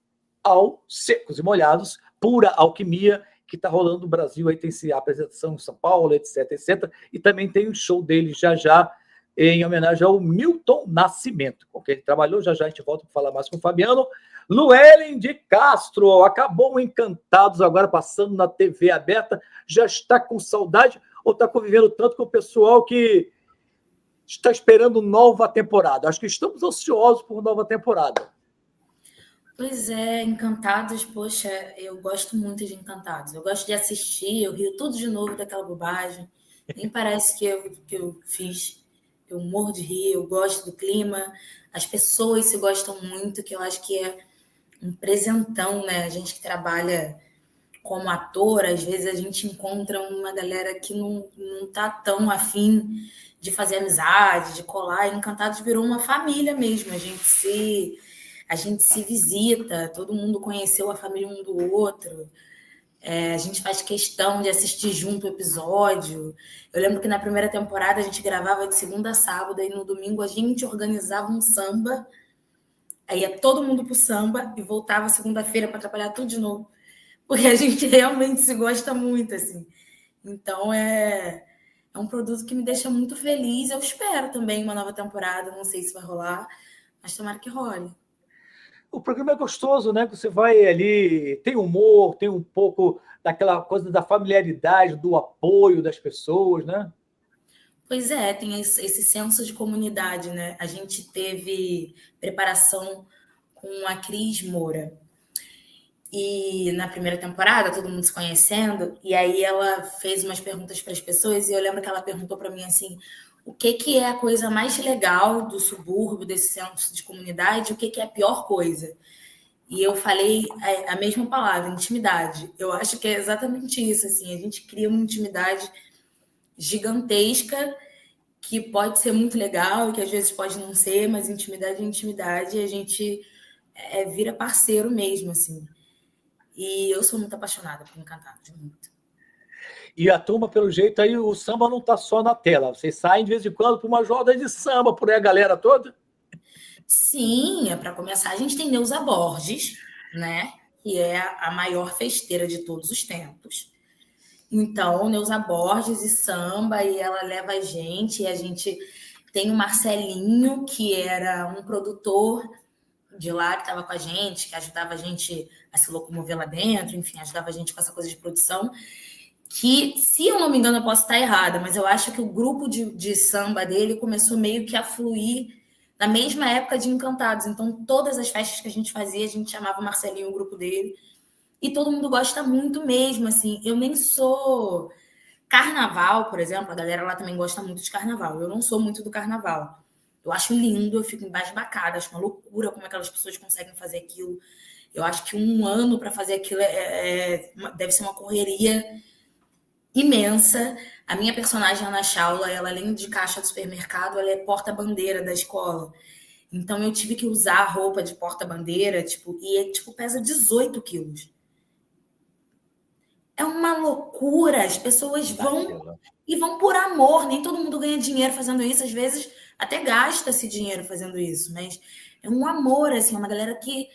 ao Secos e Molhados, Pura Alquimia, que está rolando no Brasil. Aí tem a apresentação em São Paulo, etc, etc. E também tem um show dele já em homenagem ao Milton Nascimento, com quem ele trabalhou. Já a gente volta para falar mais com o Fabiano. Luellen de Castro, acabou o Encantados, agora passando na TV aberta. Já está com saudade ou está convivendo tanto com o pessoal que está esperando nova temporada? Acho que estamos ansiosos por nova temporada. Pois é, Encantados, poxa, eu gosto muito de Encantados. Eu gosto de assistir, eu rio tudo de novo daquela bobagem. Nem parece que eu fiz. Eu morro de rir, eu gosto do clima. As pessoas se gostam muito, que eu acho que é um presentão, né? A gente que trabalha como ator, às vezes a gente encontra uma galera que não tá tão afim de fazer amizade, de colar. Encantados virou uma família mesmo. A gente se visita, todo mundo conheceu a família um do outro. A gente faz questão de assistir junto o episódio. Eu lembro que na primeira temporada a gente gravava de segunda a sábado, e no domingo a gente organizava um samba. Aí ia todo mundo pro samba e voltava segunda-feira para trabalhar tudo de novo. Porque a gente realmente se gosta muito, assim. Então, é um produto que me deixa muito feliz. Eu espero também uma nova temporada. Não sei se vai rolar, mas tomara que role. O programa é gostoso, né? Você vai ali, tem humor, tem um pouco daquela coisa da familiaridade, do apoio das pessoas, né? Pois é, tem esse senso de comunidade, né? A gente teve preparação com a Cris Moura. E na primeira temporada, todo mundo se conhecendo, e aí ela fez umas perguntas para as pessoas, e eu lembro que ela perguntou para mim assim: o que é a coisa mais legal do subúrbio, desse centro de comunidade, o que é a pior coisa? E eu falei a mesma palavra, intimidade. Eu acho que é exatamente isso, assim, a gente cria uma intimidade gigantesca que pode ser muito legal e que às vezes pode não ser, mas intimidade é intimidade, e a gente vira parceiro mesmo, assim. E eu sou muito apaixonada por Encantados, muito. E a turma, pelo jeito, aí o samba não está só na tela. Vocês saem de vez em quando para uma roda de samba por aí, a galera toda? Sim, para começar, a gente tem Neuza Borges, né? Que é a maior festeira de todos os tempos. Então, Neuza Borges e samba, e ela leva a gente tem o Marcelinho, que era um produtor de lá que estava com a gente, que ajudava a gente a se locomover lá dentro, enfim, ajudava a gente com essa coisa de produção, que, se eu não me engano, eu posso estar errada, mas eu acho que o grupo de samba dele começou meio que a fluir na mesma época de Encantados. Então, todas as festas que a gente fazia, a gente chamava o Marcelinho, o grupo dele, e todo mundo gosta muito mesmo, assim. Eu nem sou... Carnaval, por exemplo, a galera lá também gosta muito de carnaval. Eu não sou muito do carnaval. Eu acho lindo, eu fico embasbacada, acho uma loucura como aquelas pessoas conseguem fazer aquilo. Eu acho que um ano para fazer aquilo deve ser uma correria imensa. A minha personagem, Ana Chaula, ela, além de caixa do supermercado, ela é porta-bandeira da escola. Então eu tive que usar a roupa de porta-bandeira, pesa 18 quilos. É uma loucura, as pessoas vão por amor, nem todo mundo ganha dinheiro fazendo isso, às vezes até gasta-se dinheiro fazendo isso, mas é um amor, assim, é uma galera que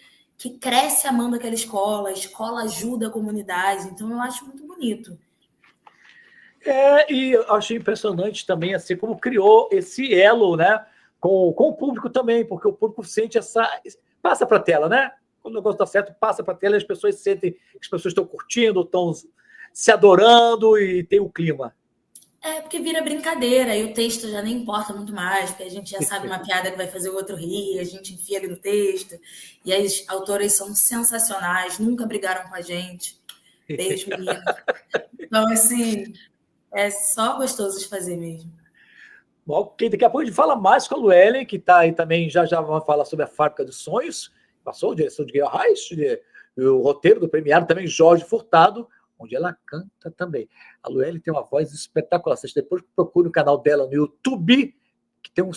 cresce amando aquela escola, a escola ajuda a comunidade, então eu acho muito bonito. E eu achei impressionante também, assim, como criou esse elo, né, com o público também, porque o público sente passa para a tela, né? Quando o negócio está certo, passa para a tela e as pessoas sentem que as pessoas estão curtindo, estão se adorando e tem o clima. Porque vira brincadeira, e o texto já nem importa muito mais, porque a gente já sabe uma piada que vai fazer o outro rir, a gente enfia ali no texto, e as autoras são sensacionais, nunca brigaram com a gente. Beijo, menina. Então, assim, é só gostoso de fazer mesmo. Ok, daqui a pouco a gente fala mais com a Luellen, que está aí também, já vamos falar sobre a Fábrica dos Sonhos, passou a direção de Guilherme Reich, o roteiro do premiado também, Jorge Furtado, onde ela canta também. A Luellen tem uma voz espetacular. Vocês depois procurem o canal dela no YouTube, que tem um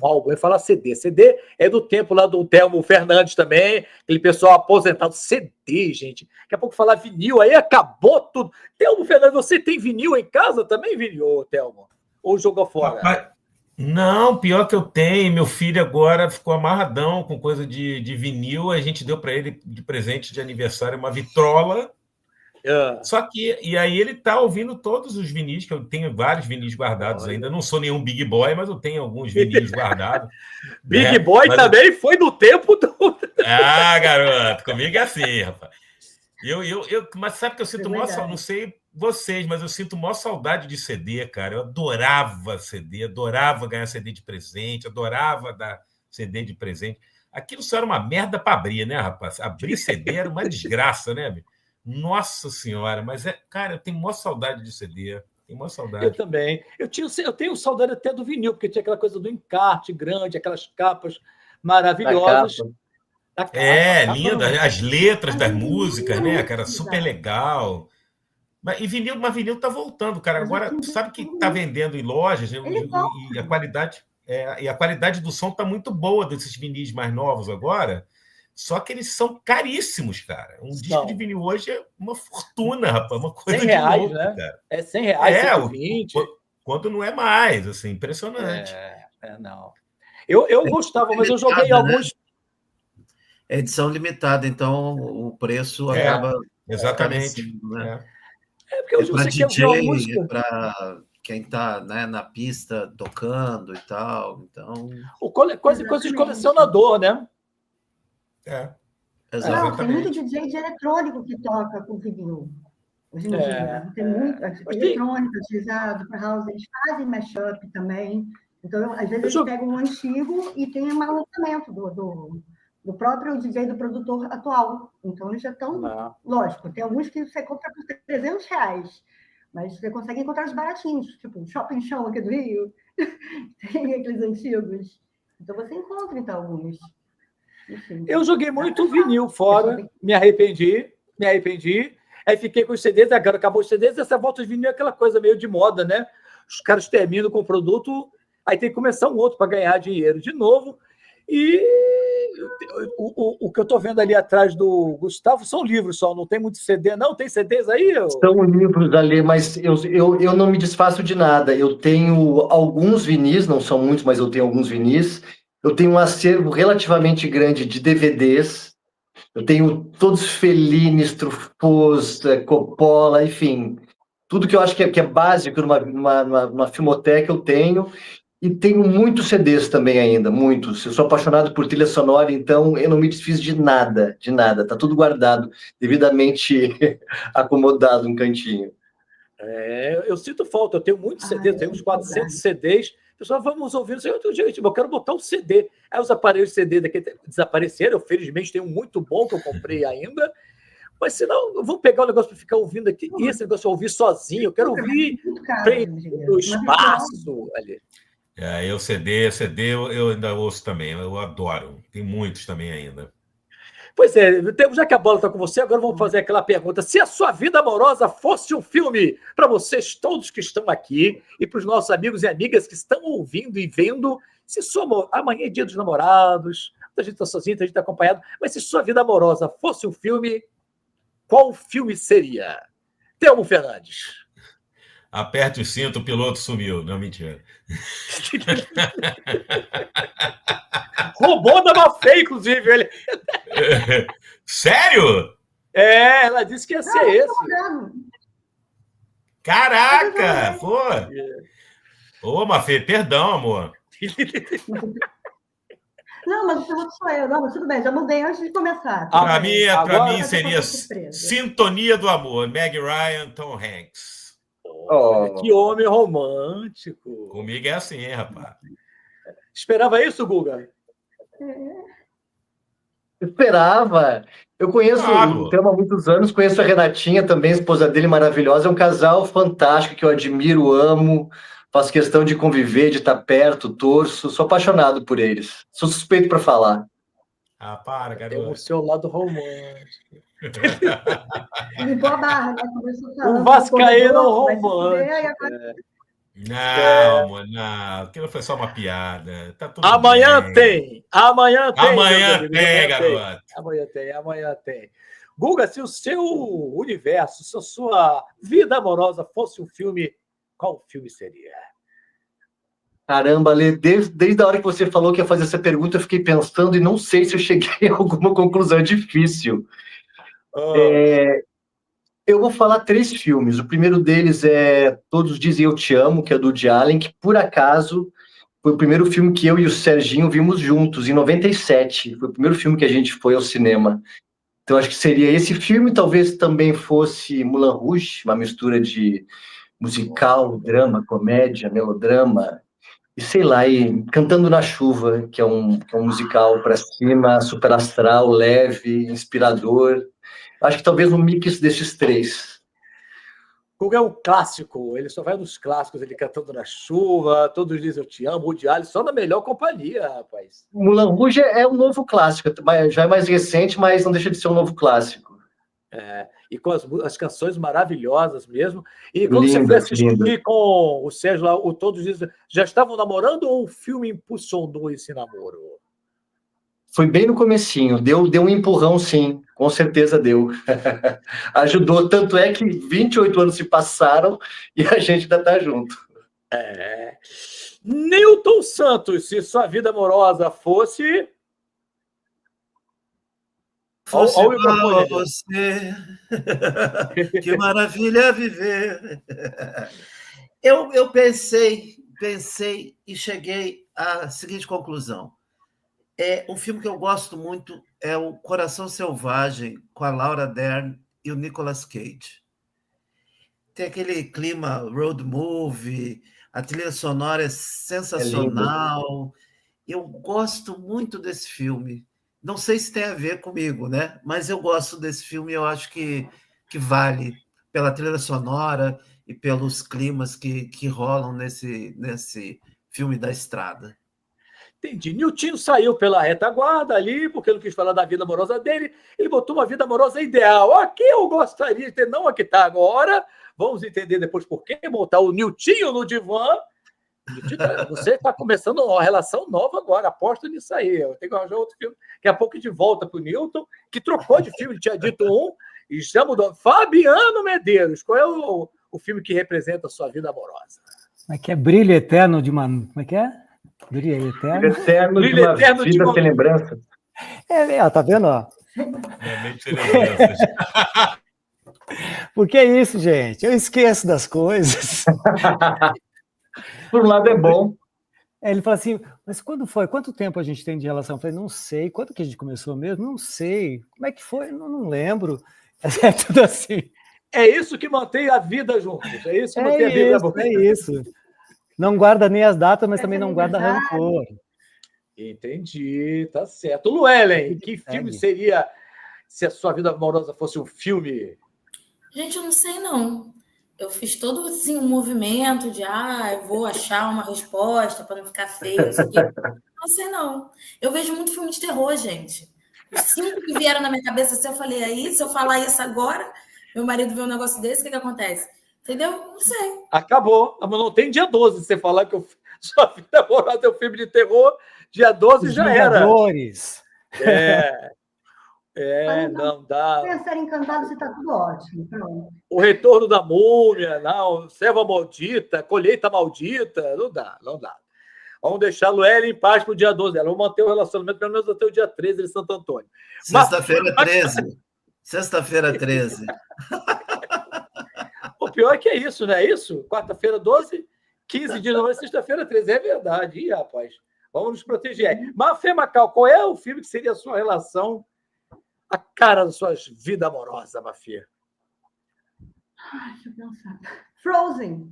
álbum, eu ia falar CD. CD é do tempo lá do Thelmo Fernandes também, aquele pessoal aposentado. CD, gente. Daqui a pouco falar vinil, aí acabou tudo. Thelmo Fernandes, você tem vinil em casa também, vinil, Thelmo? Ou jogou fora? Rapaz, não, pior que eu tenho. Meu filho agora ficou amarradão com coisa de vinil. A gente deu para ele de presente de aniversário uma vitrola. Só que, e aí ele tá ouvindo todos os vinis, que eu tenho vários vinis guardados ainda. Não sou nenhum big boy, mas eu tenho alguns vinis guardados. Big boy mas também foi no tempo do... Ah, garoto, comigo é assim, rapaz. Mas sabe que eu sinto maior saudade, não sei vocês, mas eu sinto maior saudade de CD, cara. Eu adorava CD, adorava ganhar CD de presente, adorava dar CD de presente. Aquilo só era uma merda para abrir, né, rapaz? Abrir CD era uma desgraça, né, amigo? Nossa Senhora, mas cara, eu tenho maior saudade de CD. Tenho maior saudade. Eu também. Eu tenho saudade até do vinil, porque tinha aquela coisa do encarte grande, aquelas capas maravilhosas. Capa, linda. As letras das músicas, né, cara? Super legal. Mas vinil tá voltando, cara. Agora, sabe que tá vendendo em lojas, e a qualidade do som tá muito boa desses vinis mais novos agora. Só que eles são caríssimos, cara. Disco de vinil hoje é uma fortuna, rapaz. Uma coisa de louco, né? Cara. É R$100, 120. Quando não é mais, assim, impressionante. Não. Eu gostava, mas eu joguei alguns... É edição limitada, então o preço acaba... Exatamente. Né? Porque hoje você DJ, quer ouvir uma música... para quem está, né, na pista tocando e tal. Então... Coisa de colecionador, né? Não, tem muito DJ de eletrônico que toca com vinil. Hoje em dia. Tem muito eletrônico utilizado para house. Eles fazem mashup também. Então, às vezes, eles pegam um antigo e tem um lançamento do próprio DJ, do produtor atual. Então, eles já estão... Lógico, tem alguns que você compra por R$300, mas você consegue encontrar os baratinhos, tipo Shopping Show aqui do Rio. Tem aqueles antigos. Então, você encontra, então, alguns. Eu joguei muito vinil fora, me arrependi. Aí fiquei com os CDs, agora acabou os CDs, essa volta de vinil é aquela coisa meio de moda, né? Os caras terminam com o produto, aí tem que começar um outro para ganhar dinheiro de novo. E o que eu estou vendo ali atrás do Gustavo são livros só, não tem muito CD, não? Tem CDs aí? São livros ali, mas eu não me desfaço de nada. Eu tenho alguns vinis, não são muitos, mas eu tenho alguns vinis. Eu tenho um acervo relativamente grande de DVDs. Eu tenho todos Fellini, Truffaut, Coppola, enfim. Tudo que eu acho que é básico numa filmoteca eu tenho. E tenho muitos CDs também ainda, muitos. Eu sou apaixonado por trilha sonora, então eu não me desfiz de nada. Tá tudo guardado, devidamente acomodado no cantinho. Eu sinto falta, eu tenho muitos CDs, tenho uns 400 CDs. Pessoal, vamos ouvir. Eu quero botar um CD. Aí os aparelhos CD daqui desapareceram. Eu, felizmente, tenho um muito bom que eu comprei ainda. Mas senão, eu vou pegar o negócio para ficar ouvindo aqui. E esse negócio eu ouvir sozinho. Eu quero ouvir no espaço. Ali. Eu CD eu ainda ouço também. Eu adoro. Tem muitos também ainda. Pois é, já que a bola está com você, agora vamos fazer aquela pergunta. Se a sua vida amorosa fosse um filme, para vocês todos que estão aqui e para os nossos amigos e amigas que estão ouvindo e vendo, se amanhã é dia dos namorados, a gente está sozinho, a gente está acompanhado, mas se sua vida amorosa fosse um filme, qual filme seria? Thelmo Fernandes. Aperte o cinto, o piloto sumiu. Não, mentira. Roubou da Mafê, inclusive. Ele... Sério? Ela disse que ia ser esse. Caraca! Pô! Ô, Mafê, perdão, amor. Não, mas o sou eu. Não, mas tudo bem, já mudei antes de começar. Para mim seria Sintonia do Amor, Meg Ryan, Tom Hanks. Que homem romântico. Comigo é assim, hein, rapaz? Esperava isso, Guga? Esperava. Eu conheço o Claro. Thelma há muitos anos, conheço a Renatinha também, a esposa dele maravilhosa. É um casal fantástico que eu admiro, amo, faço questão de conviver, de estar perto, torço, sou apaixonado por eles. Sou suspeito para falar. Ah, para, Tem o garoto. seu lado romântico. Limpou a barra, né? Começou O falando vascaíno corredor, vai se fuder, aí romântico. agora Não, amor, não. Aquilo foi só uma piada. Tá tudo Amanhã bem. tem, meus Amanhã amigos, tem, amanhã tem. garoto. Amanhã tem. Guga, se o seu universo, se a sua vida amorosa fosse um filme, qual filme seria? Caramba, Lê, desde a hora que você falou que ia fazer essa pergunta, eu fiquei pensando e não sei se eu cheguei a alguma conclusão. É difícil. Eu vou falar 3 filmes. O primeiro deles é Todos Dizem Eu Te Amo, que é do Woody Allen, que por acaso foi o primeiro filme que eu e o Serginho vimos juntos, em 97. Foi o primeiro filme que a gente foi ao cinema. Então acho que seria esse filme, talvez também fosse Moulin Rouge, uma mistura de musical, drama, comédia, melodrama. E sei lá, e Cantando na Chuva, que é um musical para cima, super astral, leve, inspirador. Acho que talvez um mix desses 3. Guga é um clássico, ele só vai nos clássicos, ele cantando na chuva, todos dizem eu te amo, o Allen, só na melhor companhia, rapaz. Moulin Rouge é um novo clássico, já é mais recente, mas não deixa de ser um novo clássico. E com as canções maravilhosas mesmo. E quando você foi Lindas, assistir lindas. com o Sérgio lá, o Todos Dizem, já estavam namorando ou o filme impulsionou esse namoro? Foi bem no comecinho, deu um empurrão, sim, com certeza deu. Ajudou, tanto é que 28 anos se passaram e a gente ainda está junto. Newton Santos, se sua vida amorosa fosse... Fosse igual a você, que maravilha viver. Eu pensei e cheguei à seguinte conclusão. Um filme que eu gosto muito é o Coração Selvagem, com a Laura Dern e o Nicolas Cage. Tem aquele clima road movie, a trilha sonora é sensacional. Eu gosto muito desse filme. Não sei se tem a ver comigo, né? Mas eu gosto desse filme, eu acho que vale pela trilha sonora e pelos climas que rolam nesse filme da estrada. Entendi. Niltinho saiu pela retaguarda ali, porque não quis falar da vida amorosa dele. Ele botou uma vida amorosa ideal. Aqui eu gostaria de ter, não a que está agora. Vamos entender depois por quê. Botar o Niltinho no divã. Você está começando uma relação nova agora. Aposto nisso aí. Eu tenho que arranjar outro filme. Daqui a pouco de volta para o Nilton, que trocou de filme, tinha dito um, e já mudou. Fabiano Medeiros. Qual é o filme que representa a sua vida amorosa? Como é que é? Brilho Eterno de uma... Como é que é? Brilho Eterno. Eterno de uma vida sem lembrança. Tá vendo? Ó? Realmente sem lembranças. Porque é isso, gente. Eu esqueço das coisas. Por um lado é bom. Ele fala assim, mas quando foi? Quanto tempo a gente tem de relação? Eu falei, não sei. Quando que a gente começou mesmo? Não sei. Como é que foi? Não lembro. É tudo assim. É isso que mantém a vida juntos. É isso que mantém a vida juntos. É isso. Não guarda nem as datas, mas também não guarda rancor. Entendi, tá certo. Luellen, que filme seria se a sua vida amorosa fosse um filme? Gente, eu não sei, não. Eu fiz todo assim, um movimento de eu vou achar uma resposta para não ficar feio. Não sei, não. Eu vejo muito filme de terror, gente. Os 5 que vieram na minha cabeça, se eu falei aí, se eu falar isso agora, meu marido vê um negócio desse, o que acontece? Entendeu? Não sei. Acabou. Mas não tem dia 12. Você falar que sua vida amorosa é um filme de terror, dia 12 Os já Vingadores. era. Não dá. Pensar encantado, você está tudo ótimo. Pronto. O Retorno da Múmia, não, Selva Maldita, Colheita Maldita, não dá. Vamos deixar a Luellen em paz para o dia 12. Ela vai manter o relacionamento pelo menos até o dia 13 de Santo Antônio. Sexta-feira 13. Sexta-feira 13. O pior é que é isso, não é isso? Quarta-feira 12, 15 dias, não é sexta-feira 13. É verdade. Ih, rapaz, vamos nos proteger. Mafê Macau, qual é o filme que seria a sua relação, a cara da sua vida amorosa, Mafê? Deixa eu pensar. Frozen.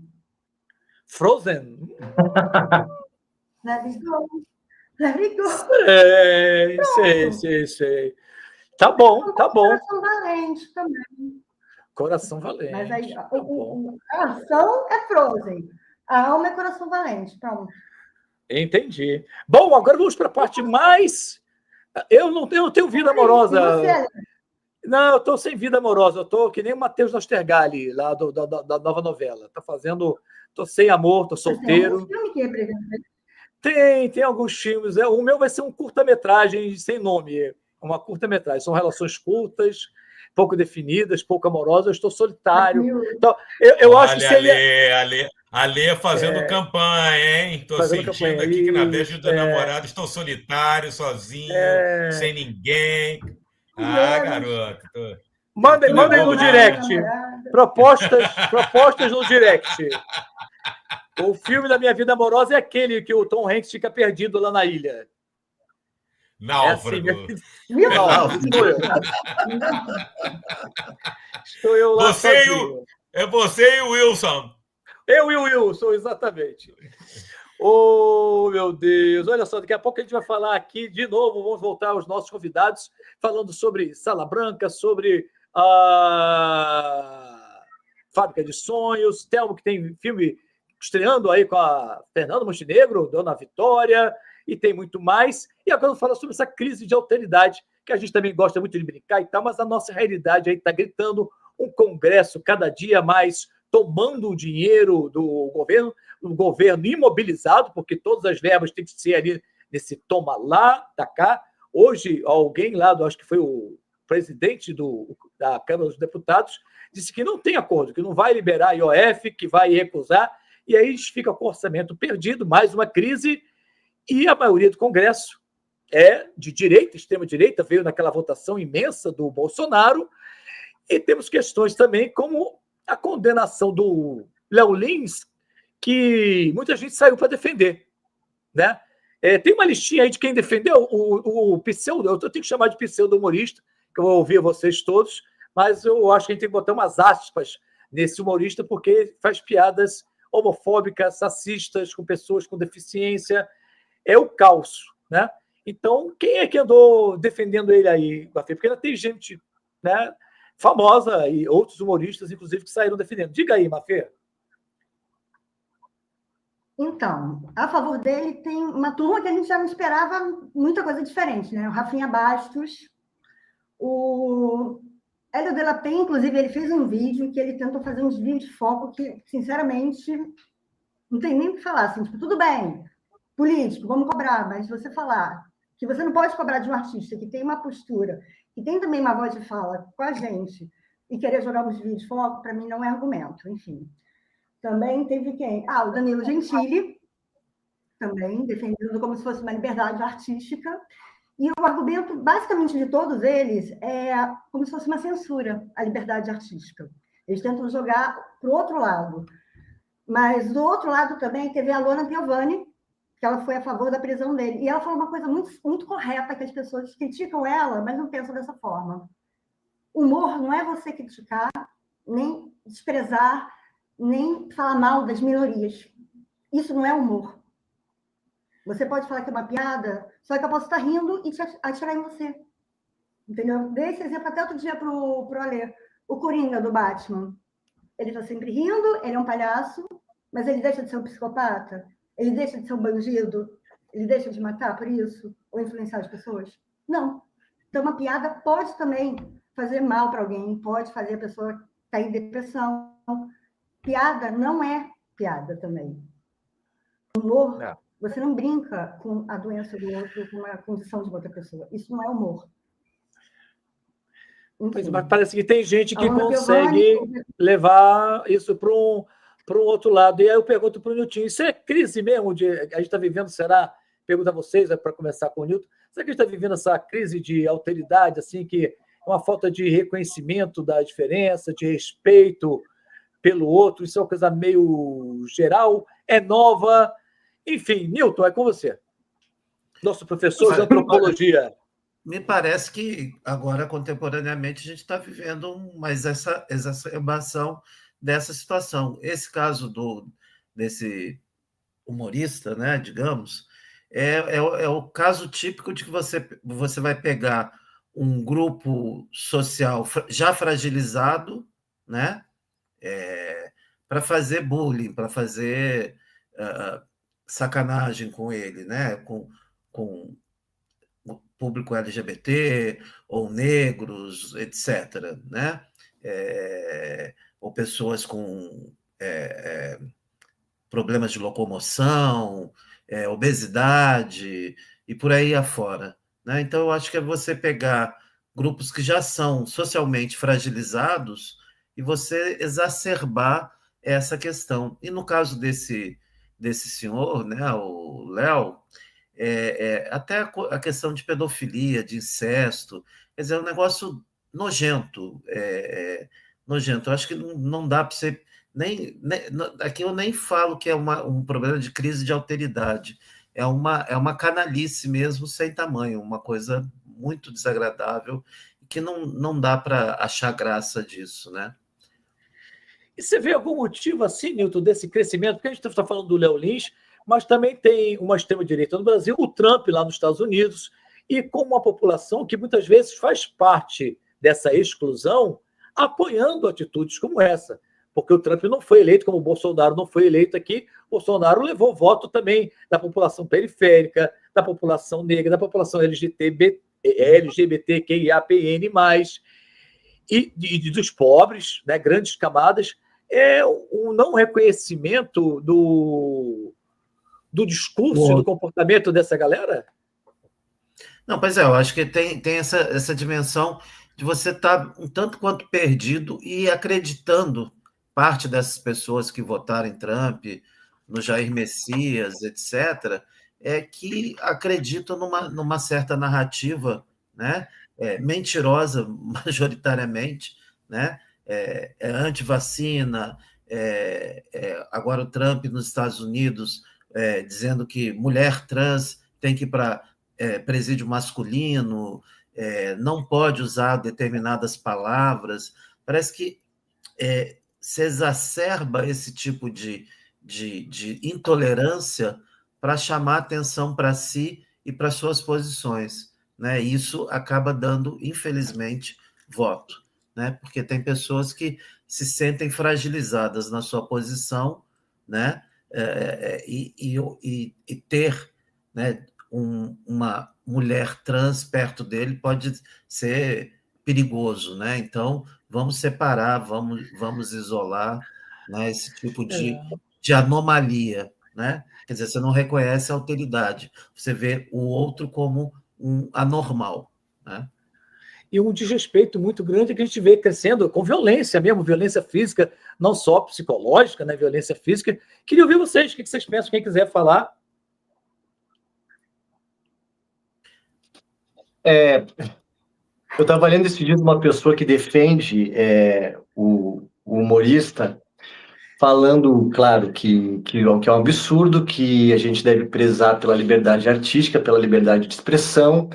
Frozen? Let it go. Sei. Tá bom. Coração Valente também. Coração Valente. Mas aí, a ação é Frozen. A alma é Coração Valente. Pronto. Entendi. Bom, agora vamos para a parte mais... Eu não tenho vida amorosa. Não, eu estou sem vida amorosa. Eu estou que nem o Matheus Nastergalli, lá da nova novela. Estou sem amor, estou solteiro. Tem alguns filmes. O meu vai ser um curta-metragem sem nome. Uma curta-metragem. São relações curtas, pouco definidas, pouco amorosas. Eu estou solitário. Então, eu acho que seria... Alê fazendo campanha, hein? Estou sentindo aqui que na vez do namorado estou solitário, sozinho, sem ninguém. Garoto. Mandem no direct. Propostas no direct. O filme da minha vida amorosa é aquele que o Tom Hanks fica perdido lá na ilha. Náufrago. Estou eu lá sozinho. É você e o Wilson. Eu e o Wilson, exatamente. Oh, meu Deus. Olha só, daqui a pouco a gente vai falar aqui de novo, vamos voltar aos nossos convidados, falando sobre Sala Branca, sobre a Fábrica de Sonhos, Telmo, que tem filme estreando aí com a Fernanda Montenegro, Dona Vitória, e tem muito mais. E agora vamos falar sobre essa crise de alteridade, que a gente também gosta muito de brincar e tal, mas a nossa realidade aí está gritando um Congresso cada dia mais tomando o dinheiro do governo, o governo imobilizado, porque todas as verbas têm que ser ali nesse toma lá, tá cá. Hoje, alguém lá, acho que foi o presidente da Câmara dos Deputados, disse que não tem acordo, que não vai liberar a IOF, que vai recusar, e aí a gente fica com o orçamento perdido, mais uma crise, e a maioria do Congresso é de direita, extrema-direita, veio naquela votação imensa do Bolsonaro, e temos questões também como a condenação do Léo Lins, que muita gente saiu para defender, né? Tem uma listinha aí de quem defendeu o pseudo, eu tenho que chamar de pseudo-humorista, que eu vou ouvir vocês todos, mas eu acho que a gente tem que botar umas aspas nesse humorista, porque faz piadas homofóbicas, racistas, com pessoas com deficiência, é o caos, né? Então, quem é que andou defendendo ele aí, Mafê? Porque ainda tem gente, né, famosa e outros humoristas, inclusive, que saíram defendendo. Diga aí, Mafê. Então, a favor dele tem uma turma que a gente já não esperava muita coisa diferente, né? O Rafinha Bastos, o Hélio de la Penha, inclusive, ele fez um vídeo que ele tentou fazer uns vídeos de foco que, sinceramente, não tem nem o que falar. Assim, tipo, tudo bem, político, vamos cobrar, mas você falar que você não pode cobrar de um artista que tem uma postura, que tem também uma voz de fala com a gente, e querer jogar uns vídeos de foco, para mim, não é argumento, enfim. Também teve quem? O Danilo Gentili, também, defendendo como se fosse uma liberdade artística. E o argumento, basicamente, de todos eles é como se fosse uma censura à liberdade artística. Eles tentam jogar para o outro lado. Mas, do outro lado, também teve a Luana Piovani, que ela foi a favor da prisão dele. E ela falou uma coisa muito, muito correta, que as pessoas criticam ela, mas não pensam dessa forma. Humor não é você criticar, nem desprezar, nem falar mal das minorias. Isso não é humor. Você pode falar que é uma piada, só que eu posso estar rindo e te atirar em você. Entendeu? Dei esse exemplo até outro dia pro Alê. O Coringa, do Batman. Ele está sempre rindo, ele é um palhaço, mas ele deixa de ser um psicopata? Ele deixa de ser um bandido? Ele deixa de matar por isso? Ou influenciar as pessoas? Não. Então, uma piada pode também fazer mal para alguém, pode fazer a pessoa cair em depressão. Piada não é piada também. Humor, você não brinca com a doença do outro, com a condição de outra pessoa. Isso não é humor. Pois, mas parece que tem gente que consegue levar isso para um outro lado. E aí eu pergunto para o Nilton, isso é crise mesmo? A gente está vivendo, será? Pergunto a vocês, para começar com o Nilton, será que a gente está vivendo essa crise de alteridade, assim, que é uma falta de reconhecimento da diferença, de respeito pelo outro? Isso é uma coisa meio geral, é nova. Enfim, Nilton, é com você. Nosso professor de antropologia. Me parece que agora, contemporaneamente, a gente está vivendo mais essa exacerbação dessa situação. Esse caso desse humorista, né, digamos, é o caso típico de que você vai pegar um grupo social já fragilizado, né? Para fazer bullying, para fazer sacanagem com ele, né? Com o público LGBT, ou negros, etc., né? Ou pessoas com problemas de locomoção, obesidade, e por aí afora, né? Então, eu acho que é você pegar grupos que já são socialmente fragilizados e você exacerbar essa questão. E no caso desse senhor, né, o Léo, até a questão de pedofilia, de incesto, quer dizer, é um negócio nojento, nojento. Eu acho que não dá para você aqui eu nem falo que é um problema de crise de alteridade, é uma canalice mesmo sem tamanho, uma coisa muito desagradável, que não dá para achar graça disso, né? E você vê algum motivo assim, Newton, desse crescimento? Porque a gente está falando do Léo Lins, mas também tem uma extrema-direita no Brasil, o Trump lá nos Estados Unidos, e com uma população que muitas vezes faz parte dessa exclusão, apoiando atitudes como essa. Porque o Trump não foi eleito como o Bolsonaro não foi eleito aqui. O Bolsonaro levou voto também da população periférica, da população negra, da população LGBTQIAPN+, e dos pobres, né, grandes camadas. É um não reconhecimento do discurso e do comportamento dessa galera? Não, pois eu acho que tem essa dimensão de você estar um tanto quanto perdido e acreditando, parte dessas pessoas que votaram em Trump, no Jair Messias, etc., que acreditam numa certa narrativa, né, mentirosa, majoritariamente, né, anti-vacina, agora o Trump nos Estados Unidos dizendo que mulher trans tem que ir para presídio masculino, não pode usar determinadas palavras. Parece que se exacerba esse tipo de intolerância para chamar atenção para si e para suas posições, né? Isso acaba dando, infelizmente, voto, né? Porque tem pessoas que se sentem fragilizadas na sua posição, né? E ter, né, uma mulher trans perto dele pode ser perigoso, né? Então, vamos separar, vamos isolar, né, esse tipo de anomalia, né? Quer dizer, você não reconhece a alteridade, você vê o outro como um anormal, né? E um desrespeito muito grande que a gente vê crescendo com violência mesmo, violência física, não só psicológica, né, violência física. Queria ouvir vocês, o que vocês pensam, quem quiser falar. Eu estava lendo esse dia de uma pessoa que defende o humorista, falando, claro, que é um absurdo, que a gente deve prezar pela liberdade artística, pela liberdade de expressão,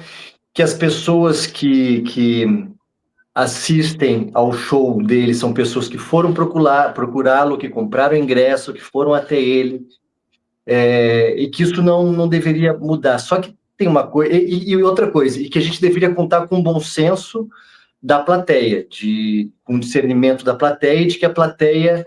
que as pessoas que assistem ao show dele são pessoas que foram procurá-lo, que compraram ingresso, que foram até ele, e que isso não deveria mudar. Só que tem uma coisa, e outra coisa, e que a gente deveria contar com o bom senso da plateia, com discernimento da plateia, e de que a plateia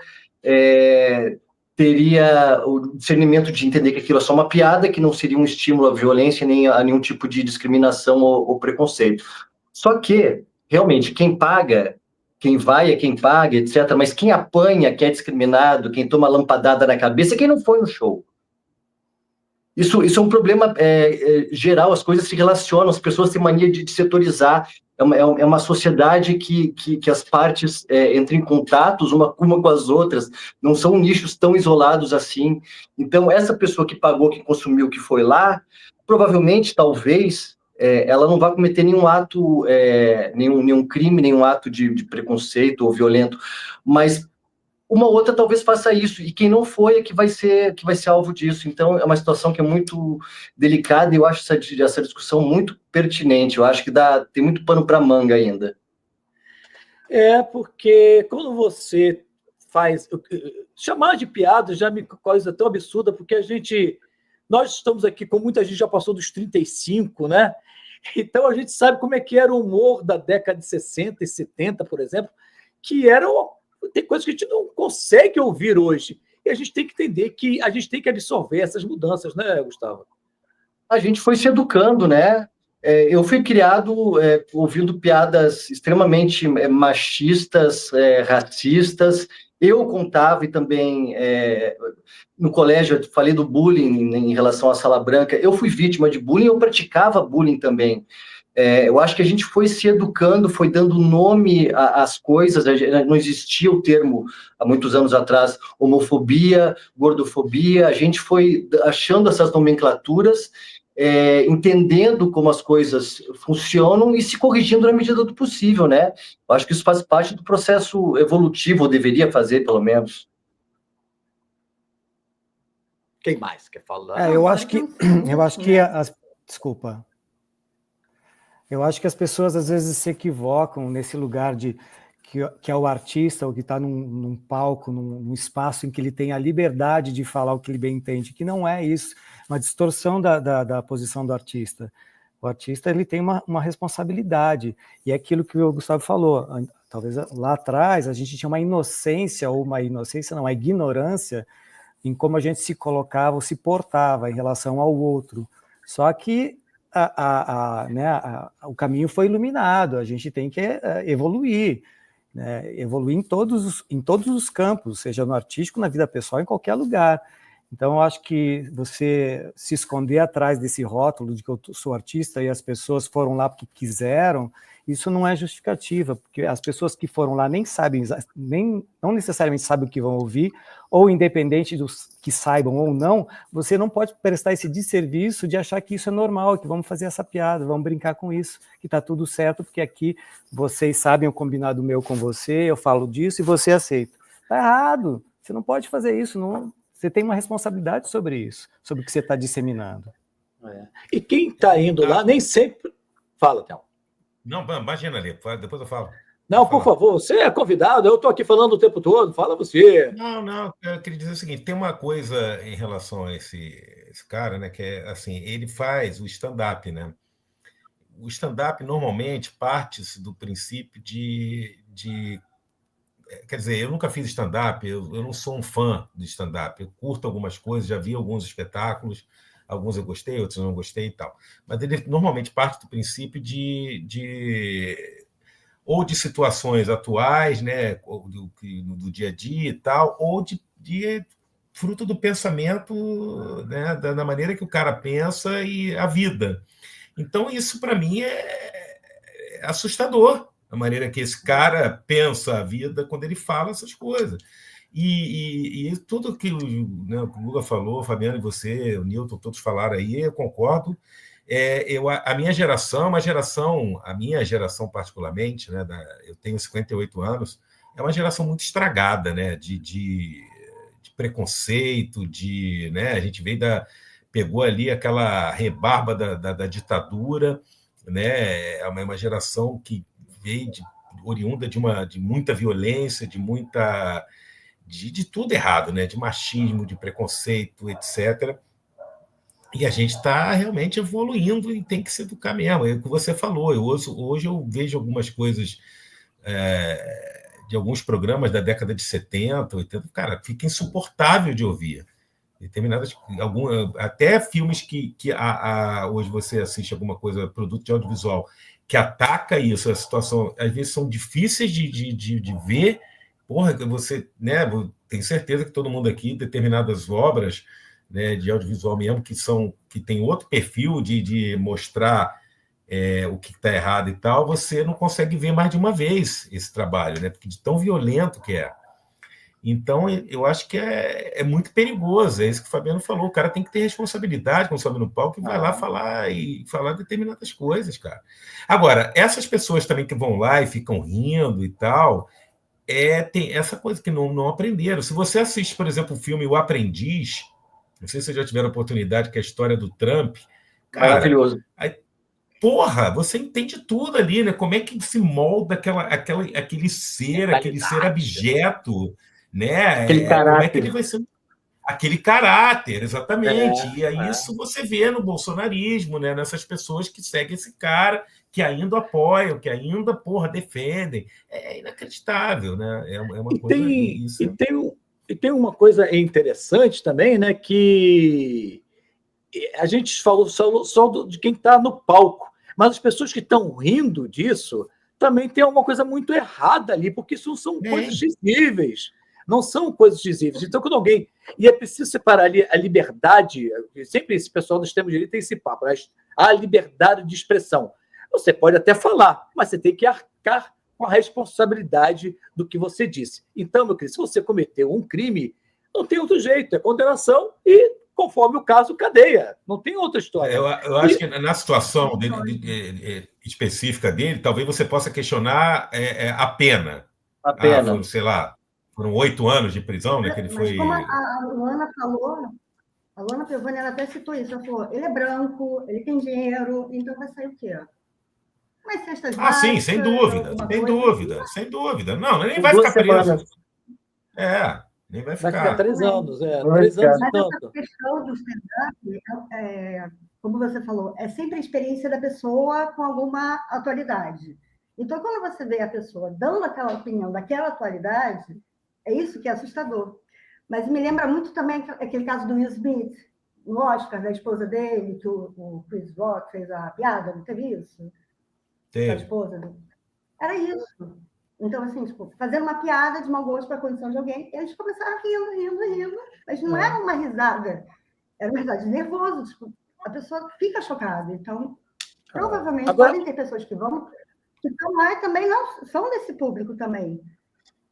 teria o discernimento de entender que aquilo é só uma piada, que não seria um estímulo à violência, nem a nenhum tipo de discriminação ou preconceito. Só que, realmente, quem paga, quem vai é quem paga, etc., mas quem apanha, quem é discriminado, quem toma lampadada na cabeça, é quem não foi no show. Isso é um problema geral, as coisas se relacionam, as pessoas têm mania de setorizar, é uma sociedade que as partes entram em contatos uma com as outras, não são nichos tão isolados assim. Então, essa pessoa que pagou, que consumiu, que foi lá, provavelmente, talvez, ela não vai cometer nenhum ato, nenhum crime, nenhum ato de preconceito ou violento, mas uma outra talvez faça isso, e quem não foi é que vai ser alvo disso. Então, é uma situação que é muito delicada, e eu acho essa discussão muito pertinente. Eu acho que tem muito pano para manga ainda. Porque quando você faz... Chamar de piada já me coisa tão absurda, porque a gente nós estamos aqui com muita gente já passou dos 35, né? Então a gente sabe como é que era o humor da década de 60 e 70, por exemplo, que tem coisas que a gente não consegue ouvir hoje. E a gente tem que entender que a gente tem que absorver essas mudanças, né, Gustavo? A gente foi se educando, né? Eu fui criado ouvindo piadas extremamente machistas, racistas. Eu contava e também no colégio, eu falei do bullying em relação à Sala Branca. Eu fui vítima de bullying, eu praticava bullying também. Eu acho que a gente foi se educando, foi dando nome às coisas. Não existia o termo, há muitos anos atrás, homofobia, gordofobia. A gente foi achando essas nomenclaturas, entendendo como as coisas funcionam e se corrigindo na medida do possível, né? Eu acho que isso faz parte do processo evolutivo, ou deveria fazer, pelo menos. Quem mais quer falar? Eu acho que desculpa. Eu acho que as pessoas às vezes se equivocam nesse lugar que é o artista, ou que está num palco, num espaço em que ele tem a liberdade de falar o que ele bem entende, que não é isso, uma distorção da posição do artista. O artista ele tem uma responsabilidade, e é aquilo que o Gustavo falou, talvez lá atrás a gente tinha uma inocência, ou uma ignorância, em como a gente se colocava ou se portava em relação ao outro. Só que o caminho foi iluminado, a gente tem que evoluir, né? Evoluir em todos os campos, seja no artístico, na vida pessoal, em qualquer lugar. Então, eu acho que você se esconder atrás desse rótulo de que eu sou artista e as pessoas foram lá porque quiseram, isso não é justificativa, porque as pessoas que foram lá nem sabem, não necessariamente sabem o que vão ouvir, ou independente dos que saibam ou não, você não pode prestar esse desserviço de achar que isso é normal, que vamos fazer essa piada, vamos brincar com isso, que está tudo certo, porque aqui vocês sabem o combinado meu com você, eu falo disso e você aceita. Está errado, você não pode fazer isso, não. Você tem uma responsabilidade sobre isso, sobre o que você está disseminando. E quem está indo lá nem sempre... Fala, Théo. Não, imagina ali, depois eu falo. Não, por favor, você é convidado, eu estou aqui falando o tempo todo, fala você. Não, eu queria dizer o seguinte, tem uma coisa em relação a esse cara, né, que é assim, ele faz o stand-up, né? O stand-up normalmente parte do princípio de quer dizer, eu nunca fiz stand-up, eu não sou um fã de stand-up, eu curto algumas coisas, já vi alguns espetáculos, alguns eu gostei, outros eu não gostei e tal. Mas ele normalmente parte do princípio ou de situações atuais, né, do dia a dia e tal, ou de fruto do pensamento, né, da maneira que o cara pensa e a vida. Então, isso, para mim, é assustador, a maneira que esse cara pensa a vida quando ele fala essas coisas. E tudo que o Guga falou, o Fabiano e você, o Newton, todos falaram aí, eu concordo. A minha geração, a minha geração particularmente, né, eu tenho 58 anos, é uma geração muito estragada, né, de preconceito, né, a gente pegou ali aquela rebarba da ditadura, né, é uma geração que veio oriunda de muita violência, de tudo errado, né, de machismo, de preconceito, etc., e a gente está realmente evoluindo e tem que se educar mesmo. É o que você falou. Hoje eu vejo algumas coisas de alguns programas da década de 70, 80. Cara, fica insuportável de ouvir. Até filmes que hoje você assiste alguma coisa, produto de audiovisual, que ataca isso, a situação, às vezes são difíceis de ver. Porra, você, né, tenho certeza que todo mundo aqui, determinadas obras, né, de audiovisual mesmo, que tem outro perfil de mostrar o que está errado e tal, você não consegue ver mais de uma vez esse trabalho, né, porque de tão violento que é. Então, eu acho que é muito perigoso, é isso que o Fabiano falou, o cara tem que ter responsabilidade quando sobe no palco e vai lá falar determinadas coisas, cara. Agora, essas pessoas também que vão lá e ficam rindo e tal, tem essa coisa que não aprenderam. Se você assiste, por exemplo, o filme O Aprendiz, não sei se vocês já tiveram a oportunidade, que é a história do Trump. Cara, maravilhoso. Porra, você entende tudo ali, né? Como é que se molda aquele ser abjeto, né? Aquele caráter. Como é que ele vai ser... aquele caráter, exatamente. E aí isso você vê no bolsonarismo, né? Nessas pessoas que seguem esse cara, que ainda apoiam, que ainda, defendem. É inacreditável, né? É uma coisa... E tem uma coisa interessante também, né? Que a gente falou só de quem está no palco, mas as pessoas que estão rindo disso também tem uma coisa muito errada ali, porque isso não são coisas dizíveis. Não são coisas dizíveis. Então, quando alguém... E é preciso separar ali a liberdade, sempre esse pessoal do extremo-direita tem esse papo, a liberdade de expressão. Você pode até falar, mas você tem que arcar com a responsabilidade do que você disse. Então, meu querido, se você cometeu um crime, não tem outro jeito, é condenação e, conforme o caso, cadeia. Não tem outra história. Eu acho que na situação específica dele, talvez você possa questionar a pena. A pena. Foram, sei lá, foram 8 anos de prisão, né? Que ele foi... Como a Luana falou, a Luana Piovani, ela até citou isso. Ela falou, ele é branco, ele tem dinheiro, então vai sair o quê? Mas cestas básicas... sim, sem dúvida. Não, nem vai ficar preso. Nem vai ficar. Vai ficar 3 anos, 3 anos e tanto. Essa questão do stand-up, como você falou, é sempre a experiência da pessoa com alguma atualidade. Então, quando você vê a pessoa dando aquela opinião daquela atualidade, é isso que é assustador. Mas me lembra muito também aquele caso do Will Smith, no Oscar, da esposa dele, que o Chris Rock fez a piada, não teve isso? Teve. Da esposa dele. Era isso. Então, assim, fazendo uma piada de mau gosto para a condição de alguém, eles começaram rindo, mas não era uma risada, era uma risada de nervoso, a pessoa fica chocada. Então, provavelmente podem ter pessoas que estão lá e também não são desse público também.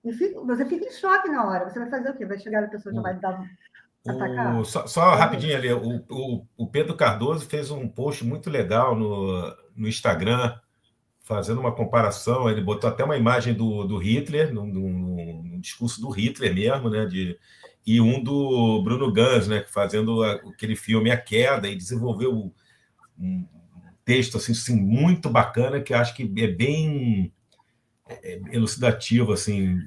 E você fica em choque na hora. Você vai fazer o quê? Vai chegar a pessoa já vai atacar? Só rapidinho ali, o Pedro Cardoso fez um post muito legal no Instagram, fazendo uma comparação. Ele botou até uma imagem do Hitler, num discurso do Hitler mesmo, né? E um do Bruno Ganz, né? Fazendo aquele filme A Queda, e desenvolveu um texto assim, muito bacana, que acho que é bem elucidativo assim,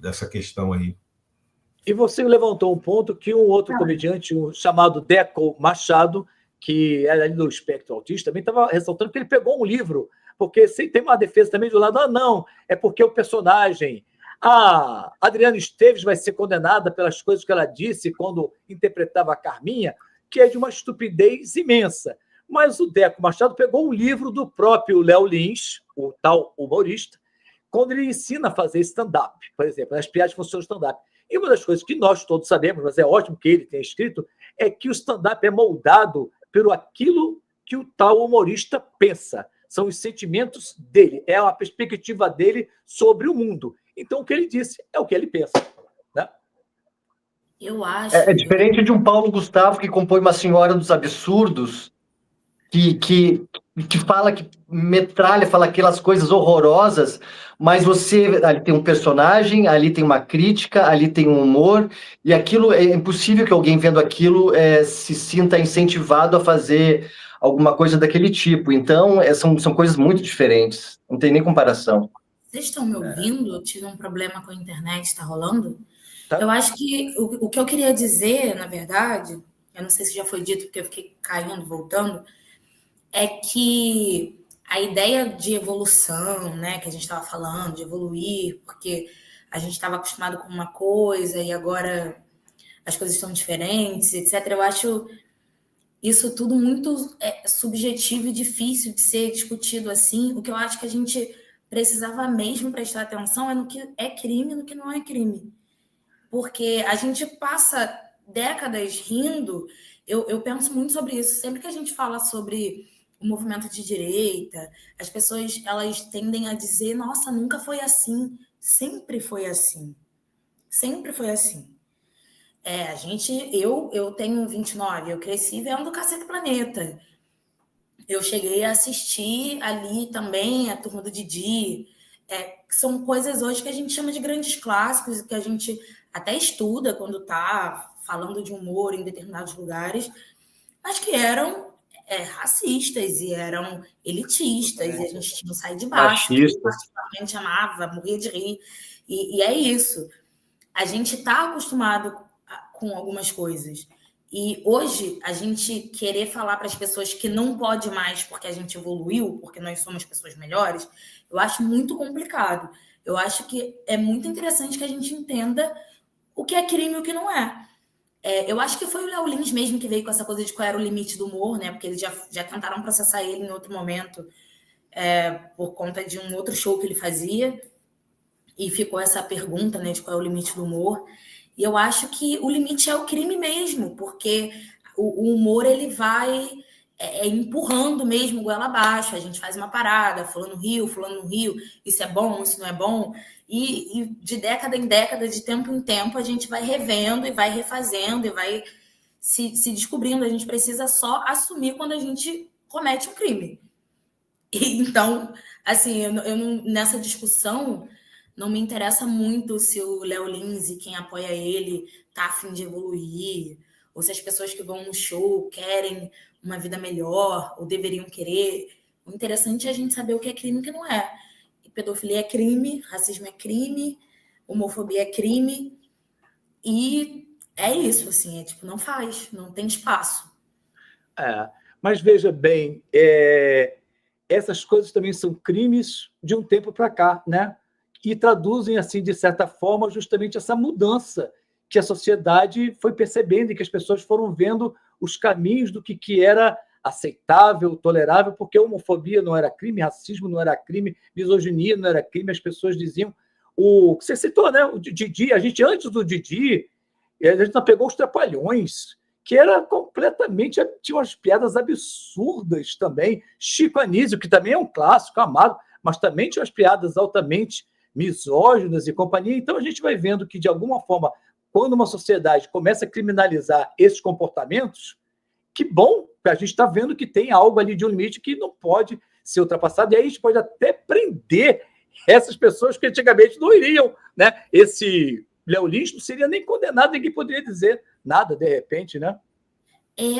dessa questão aí. E você levantou um ponto que um outro comediante chamado Deco Machado, que era ali do espectro autista, também estava ressaltando que ele pegou um livro, porque tem uma defesa também do lado, não, é porque o personagem, a Adriana Esteves vai ser condenada pelas coisas que ela disse quando interpretava a Carminha, que é de uma estupidez imensa. Mas o Deco Machado pegou um livro do próprio Léo Lins, o tal humorista, quando ele ensina a fazer stand-up, por exemplo, as piadas funcionam stand-up. E uma das coisas que nós todos sabemos, mas é ótimo que ele tenha escrito, é que o stand-up é moldado pelo aquilo que o tal humorista pensa. São os sentimentos dele, é a perspectiva dele sobre o mundo. Então, o que ele disse é o que ele pensa. Né? Eu acho... É diferente de um Paulo Gustavo que compõe Uma Senhora dos Absurdos, que fala, que metralha, fala aquelas coisas horrorosas, mas ali tem um personagem, ali tem uma crítica, ali tem um humor, e aquilo é impossível que alguém vendo aquilo se sinta incentivado a fazer alguma coisa daquele tipo. Então, são coisas muito diferentes, não tem nem comparação. Vocês estão me ouvindo? Eu tive um problema com a internet, está rolando? Tá. Eu acho que o que eu queria dizer, na verdade, eu não sei se já foi dito, porque eu fiquei caindo, voltando, é que a ideia de evolução, né, que a gente estava falando, de evoluir, porque a gente estava acostumado com uma coisa e agora as coisas estão diferentes, etc. Eu acho isso tudo muito subjetivo e difícil de ser discutido assim. O que eu acho que a gente precisava mesmo prestar atenção é no que é crime e no que não é crime. Porque a gente passa décadas rindo. Eu penso muito sobre isso. Sempre que a gente fala sobre o movimento de direita, as pessoas elas tendem a dizer, nossa, nunca foi assim. Sempre foi assim. Sempre foi assim. Eu tenho 29, eu cresci vendo Cacete Planeta. Eu cheguei a assistir ali também a Turma do Didi. São coisas hoje que a gente chama de grandes clássicos, que a gente até estuda quando está falando de humor em determinados lugares, mas que eram racistas e eram elitistas, e a gente tinha um sair de baixo, que eu particularmente amava, morria de rir, e é isso. A gente está acostumado com algumas coisas. E hoje, a gente querer falar para as pessoas que não pode mais porque a gente evoluiu, porque nós somos pessoas melhores, eu acho muito complicado. Eu acho que é muito interessante que a gente entenda o que é crime e o que não é. Eu acho que foi o Léo Lins mesmo que veio com essa coisa de qual era o limite do humor, né? Porque eles já tentaram processar ele em outro momento, por conta de um outro show que ele fazia. E ficou essa pergunta, né, de qual é o limite do humor. E eu acho que o limite é o crime mesmo, porque o humor ele vai empurrando mesmo goela abaixo. A gente faz uma parada, fulano não riu, isso é bom, isso não é bom. E de década em década, de tempo em tempo, a gente vai revendo e vai refazendo e vai se descobrindo. A gente precisa só assumir quando a gente comete um crime. E, então, assim, eu não, nessa discussão, não me interessa muito se o Léo Lins e quem apoia ele tá a fim de evoluir, ou se as pessoas que vão no show querem uma vida melhor, ou deveriam querer. O interessante é a gente saber o que é crime e o que não é. E pedofilia é crime, racismo é crime, homofobia é crime, e é isso, assim, tipo, não faz, não tem espaço. Mas veja bem, essas coisas também são crimes de um tempo para cá, né? E traduzem, assim, de certa forma, justamente essa mudança que a sociedade foi percebendo e que as pessoas foram vendo os caminhos do que era aceitável, tolerável, porque homofobia não era crime, racismo não era crime, misoginia não era crime, as pessoas diziam... Você citou, né? O Didi, a gente, antes do Didi, a gente não pegou os Trapalhões, que era completamente... Tinha umas piadas absurdas também. Chico Anísio, que também é um clássico, amado, mas também tinha umas piadas altamente misóginas e companhia. Então, a gente vai vendo que, de alguma forma, quando uma sociedade começa a criminalizar esses comportamentos, que bom, a gente está vendo que tem algo ali de um limite que não pode ser ultrapassado, e aí a gente pode até prender essas pessoas que antigamente não iriam, né? Esse Léo Lins não seria nem condenado, ninguém poderia dizer nada, de repente, né?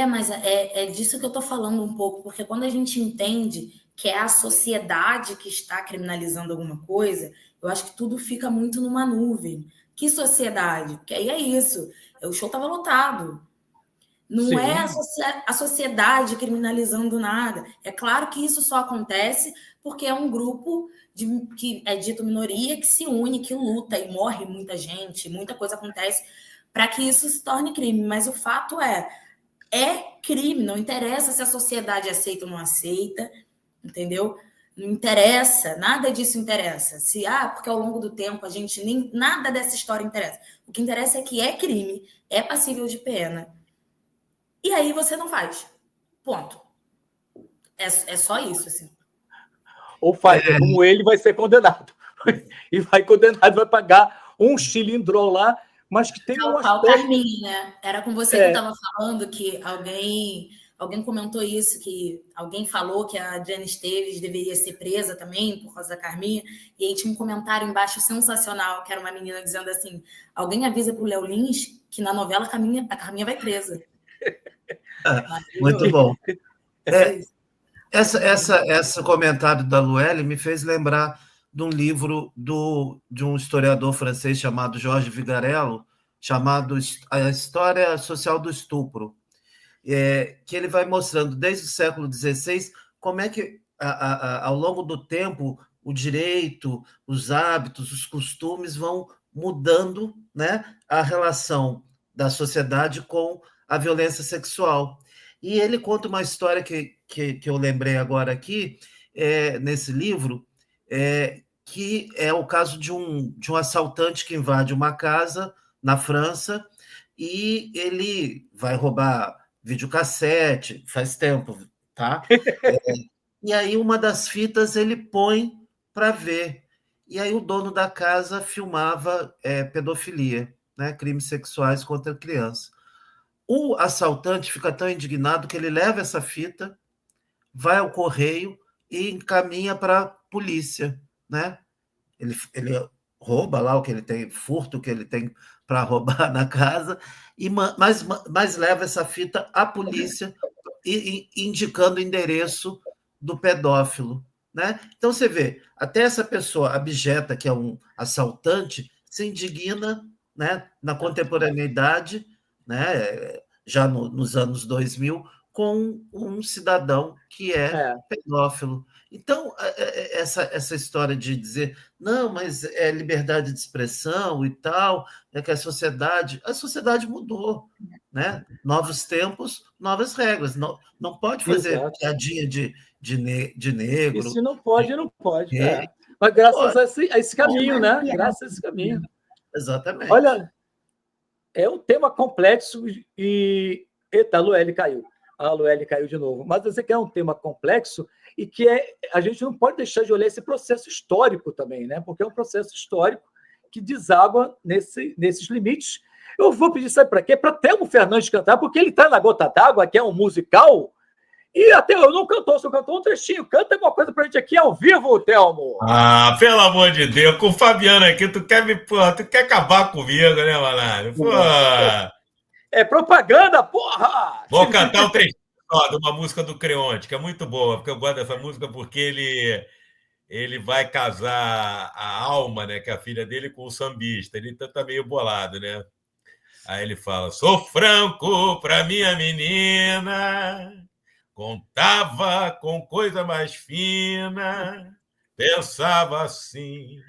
Mas é disso que eu estou falando um pouco, porque quando a gente entende que é a sociedade que está criminalizando alguma coisa, eu acho que tudo fica muito numa nuvem. Que sociedade? Porque aí é isso. O show estava lotado. Não Sim. É a sociedade criminalizando nada. É claro que isso só acontece porque é um grupo que é dito minoria, que se une, que luta e morre muita gente, muita coisa acontece para que isso se torne crime. Mas o fato é crime, não interessa se a sociedade aceita ou não aceita, entendeu? Não interessa, nada disso interessa. Porque ao longo do tempo a gente nada dessa história interessa. O que interessa é que é crime, é passível de pena. E aí você não faz. Ponto. É só isso, assim. Ou faz, como ele vai ser condenado. E vai condenado, vai pagar um cilindro lá, mas que tem um aspecto... Carminha, né? Era com você que eu estava falando que alguém comentou isso, que alguém falou que a Adriana Esteves deveria ser presa também por causa da Carminha, e aí tinha um comentário embaixo sensacional, que era uma menina dizendo assim, alguém avisa pro Léo Lins que na novela a Carminha vai presa. Muito bom. Esse comentário da Luelle me fez lembrar de um livro de um historiador francês chamado Georges Vigarello, chamado A História Social do Estupro, que ele vai mostrando desde o século XVI como é que, ao longo do tempo, o direito, os hábitos, os costumes vão mudando, né, a relação da sociedade com a violência sexual. E ele conta uma história que eu lembrei agora aqui, nesse livro, que é o caso de um assaltante que invade uma casa na França e ele vai roubar videocassete, faz tempo, tá? E aí uma das fitas ele põe para ver. E aí o dono da casa filmava pedofilia, né? Crimes sexuais contra criança. O assaltante fica tão indignado que ele leva essa fita, vai ao correio e encaminha para a polícia, né? Ele rouba lá o que ele tem, furto o que ele tem para roubar na casa, mas leva essa fita à polícia indicando o endereço do pedófilo, né? Então você vê, até essa pessoa abjeta, que é um assaltante, se indigna, né, na contemporaneidade, né, já nos anos 2000, com um cidadão que é pedófilo. Então, essa história de dizer, não, mas é liberdade de expressão e tal, é que a sociedade mudou, né? Novos tempos, novas regras. Não pode fazer piadinha de negro. E se não pode, não pode. Mas graças a esse caminho, né? Graças a esse caminho. Exatamente. Olha, é um tema complexo e... Eita, a Lueli caiu. A Lueli caiu de novo. Mas eu sei que é um tema complexo e que a gente não pode deixar de olhar esse processo histórico também, né? Porque é um processo histórico que deságua nesses limites. Eu vou pedir, sabe para quê? Para Thelmo Fernandes cantar, porque ele está na Gota d'Água, que é um musical, e até eu não cantou, só cantou um trechinho. Canta alguma coisa para a gente aqui ao vivo, Thelmo. Ah, pelo amor de Deus, com o Fabiano aqui, tu quer acabar comigo, né, Manário? É propaganda, porra! Vou cantar um trechinho de uma música do Creonte, que é muito boa, porque eu gosto dessa música porque ele vai casar a Alma, né, que é a filha dele, com o sambista. Ele tá meio bolado, né? Aí ele fala, sou franco pra minha menina, contava com coisa mais fina, pensava assim,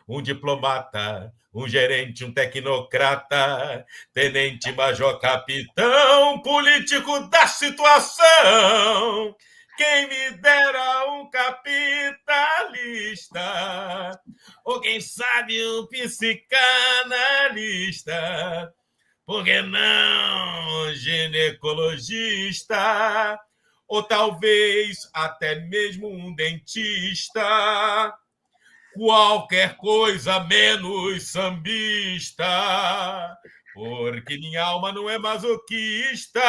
um diplomata, um gerente, um tecnocrata, tenente, major, capitão, político da situação. Quem me dera um capitalista, ou quem sabe um psicanalista, por que não um ginecologista, ou talvez até mesmo um dentista, qualquer coisa menos sambista, porque minha alma não é masoquista.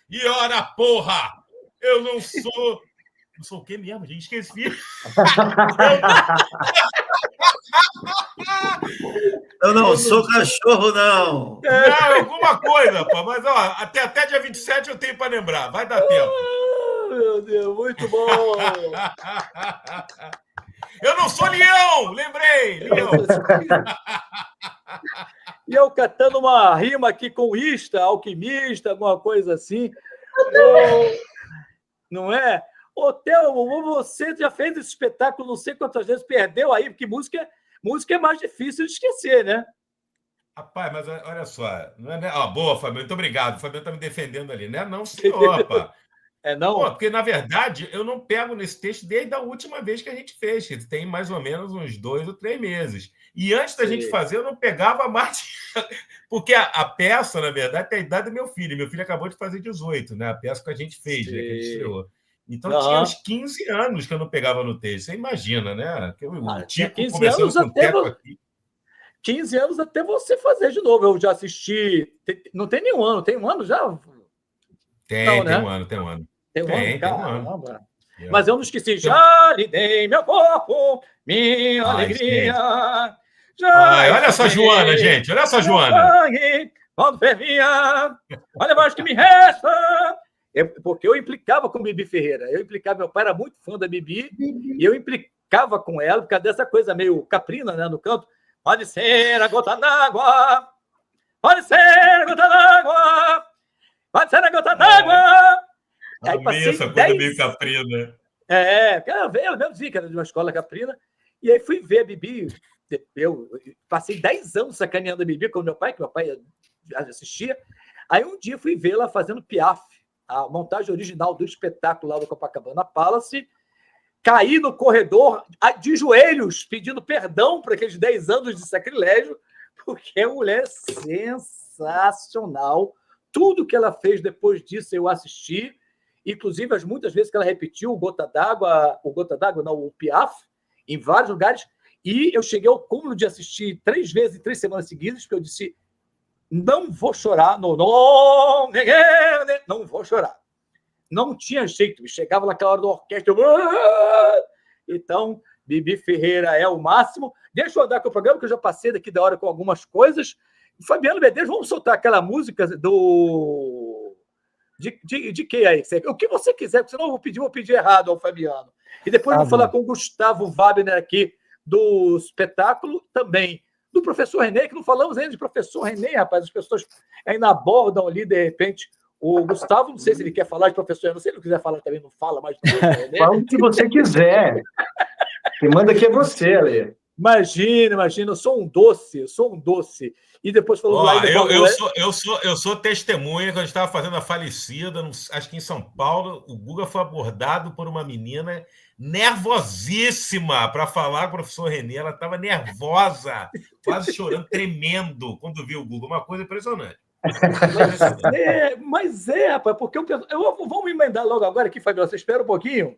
E ora, porra, eu não sou... Não sou o quê mesmo, gente? Esqueci. Eu não sou cachorro, não. Não, alguma coisa, pô. Mas ó, até dia 27 eu tenho para lembrar. Vai dar tempo. Meu Deus, muito bom. Eu não sou leão, lembrei. Leão. E eu catando uma rima aqui com ista, alquimista, alguma coisa assim. Não é? Ô, Thelmo, você já fez esse espetáculo não sei quantas vezes, perdeu aí, porque música é mais difícil de esquecer, né? Rapaz, mas olha só. Não é, né? Boa, Fabiano, muito obrigado. O Fabiano está me defendendo ali, né? Não, senhor, rapaz. Não? Pô, porque, na verdade, eu não pego nesse texto desde a última vez que a gente fez, que tem mais ou menos uns 2 ou 3 meses. E antes da gente fazer, eu não pegava mais. Porque a peça, na verdade, tem a idade do meu filho. Meu filho acabou de fazer 18, né? A peça que a gente fez, né? Que a gente estreou. Então, tinha uns 15 anos que eu não pegava no texto. Você imagina, né? Tinha 15 anos até aqui. 15 anos até você fazer de novo. Eu já assisti... Não tem nenhum ano. Tem um ano já? Tem um ano. Tem um ano? Caramba. Mas eu não esqueci. Já lhe dei meu corpo, minha alegria. Olha essa Joana, gente. Olha essa Joana. Quando fervia, olha a voz que me resta. Porque eu implicava com Bibi Ferreira. Meu pai era muito fã da Bibi e eu implicava com ela por causa dessa coisa meio caprina, né, no canto. Pode ser a gota d'água, pode ser a gota d'água, pode ser a gota d'água. Aí passei essa coisa meio caprina. Eu mesmo vi que era de uma escola caprina. E aí fui ver a Bibi. Eu passei 10 anos sacaneando a Bibi com meu pai, que meu pai assistia. Aí um dia fui ver ela fazendo Piaf, a montagem original do espetáculo lá do Copacabana Palace. Caí no corredor de joelhos, pedindo perdão por aqueles 10 anos de sacrilégio, porque a mulher é sensacional. Tudo que ela fez depois disso eu assisti. Inclusive, as muitas vezes que ela repetiu o Piaf, em vários lugares, e eu cheguei ao cúmulo de assistir 3 vezes em 3 semanas seguidas, porque eu disse, não vou chorar, não vou chorar. Não tinha jeito, chegava naquela hora da orquestra, então, Bibi Ferreira é o máximo. Deixa eu andar com o programa, que eu já passei daqui da hora com algumas coisas. Fabiano Medeiros, vamos soltar aquela música do... De que aí? O que você quiser, porque senão eu vou pedir errado ao Fabiano. E depois vou falar com o Gustavo Wagner aqui do espetáculo também. do professor René, que não falamos ainda de professor René, rapaz. As pessoas ainda abordam ali, de repente, o Gustavo, não sei se ele quer falar de professor René, se ele não quiser falar também, não fala mais do professor René. Fala o que você quiser. Quem manda aqui é você, Ale. Imagina, eu sou um doce. E depois falou lá... Eu sou testemunha, quando a gente estava fazendo a falecida, acho que em São Paulo, o Guga foi abordado por uma menina nervosíssima para falar com o professor René. Ela estava nervosa, quase chorando, tremendo, quando viu o Guga. Uma coisa impressionante. Mas rapaz, porque vamos emendar logo agora aqui, Fabiano, você espera um pouquinho.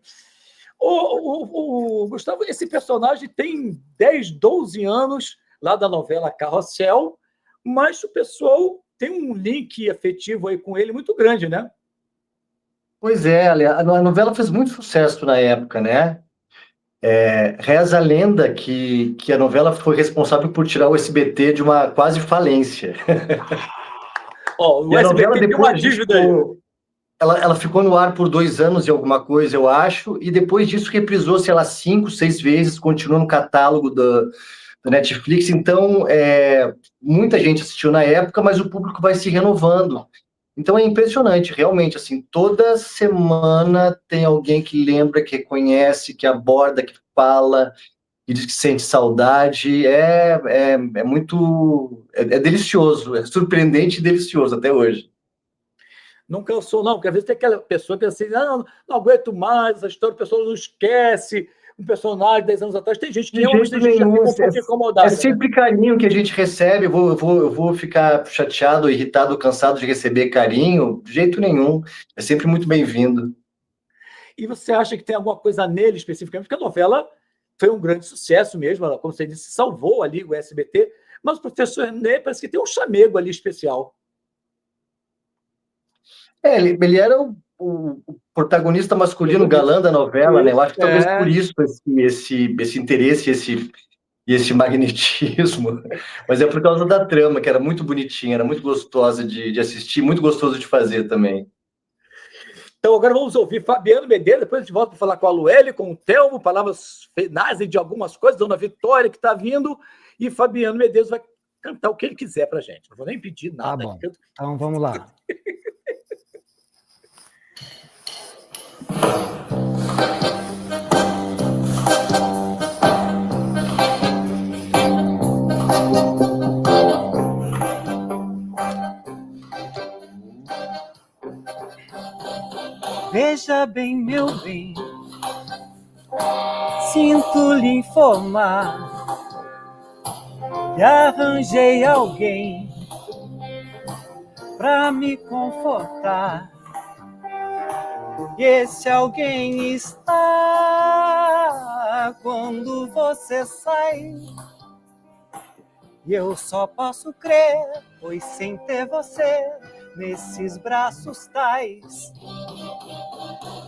O Gustavo, esse personagem tem 10, 12 anos lá da novela Carrossel, mas o pessoal tem um link afetivo aí com ele muito grande, né? Pois é, Ale, a novela fez muito sucesso na época, né? Reza a lenda que a novela foi responsável por tirar o SBT de uma quase falência. O SBT tem uma dívida aí. Ela ficou no ar por 2 anos e alguma coisa, eu acho, e depois disso reprisou-se ela 5, 6 vezes, continuou no catálogo da Netflix. Então, muita gente assistiu na época, mas o público vai se renovando. Então é impressionante, realmente, assim, toda semana tem alguém que lembra, que reconhece, que aborda, que fala, que diz que sente saudade. É muito... É delicioso, é surpreendente e delicioso até hoje. Não cansou, não, porque às vezes tem aquela pessoa que assim, não aguento mais essa história, a pessoa não esquece um personagem 10 anos atrás. Tem gente que realmente já fica um pouco incomodada. É sempre carinho que a gente recebe. Eu vou ficar chateado, irritado, cansado de receber carinho? De jeito nenhum. É sempre muito bem-vindo. E você acha que tem alguma coisa nele especificamente? Porque a novela foi um grande sucesso mesmo, ela, como você disse, salvou ali o SBT, mas o professor René parece que tem um chamego ali especial. Ele era o protagonista masculino galã da novela, né? Eu acho que talvez por isso esse interesse, esse magnetismo. Mas é por causa da trama, que era muito bonitinha, era muito gostosa de assistir, muito gostoso de fazer também. Então agora vamos ouvir Fabiano Medeiros, depois a gente volta para falar com a Lueli, com o Telmo, palavras finais de algumas coisas, Dona Vitória que está vindo, e Fabiano Medeiros vai cantar o que ele quiser para a gente. Não vou nem pedir nada. Tá bom. Então vamos lá. Veja bem, meu bem, sinto lhe informar que arranjei alguém pra me confortar. E esse alguém está quando você sai. E eu só posso crer, pois sem ter você nesses braços tais.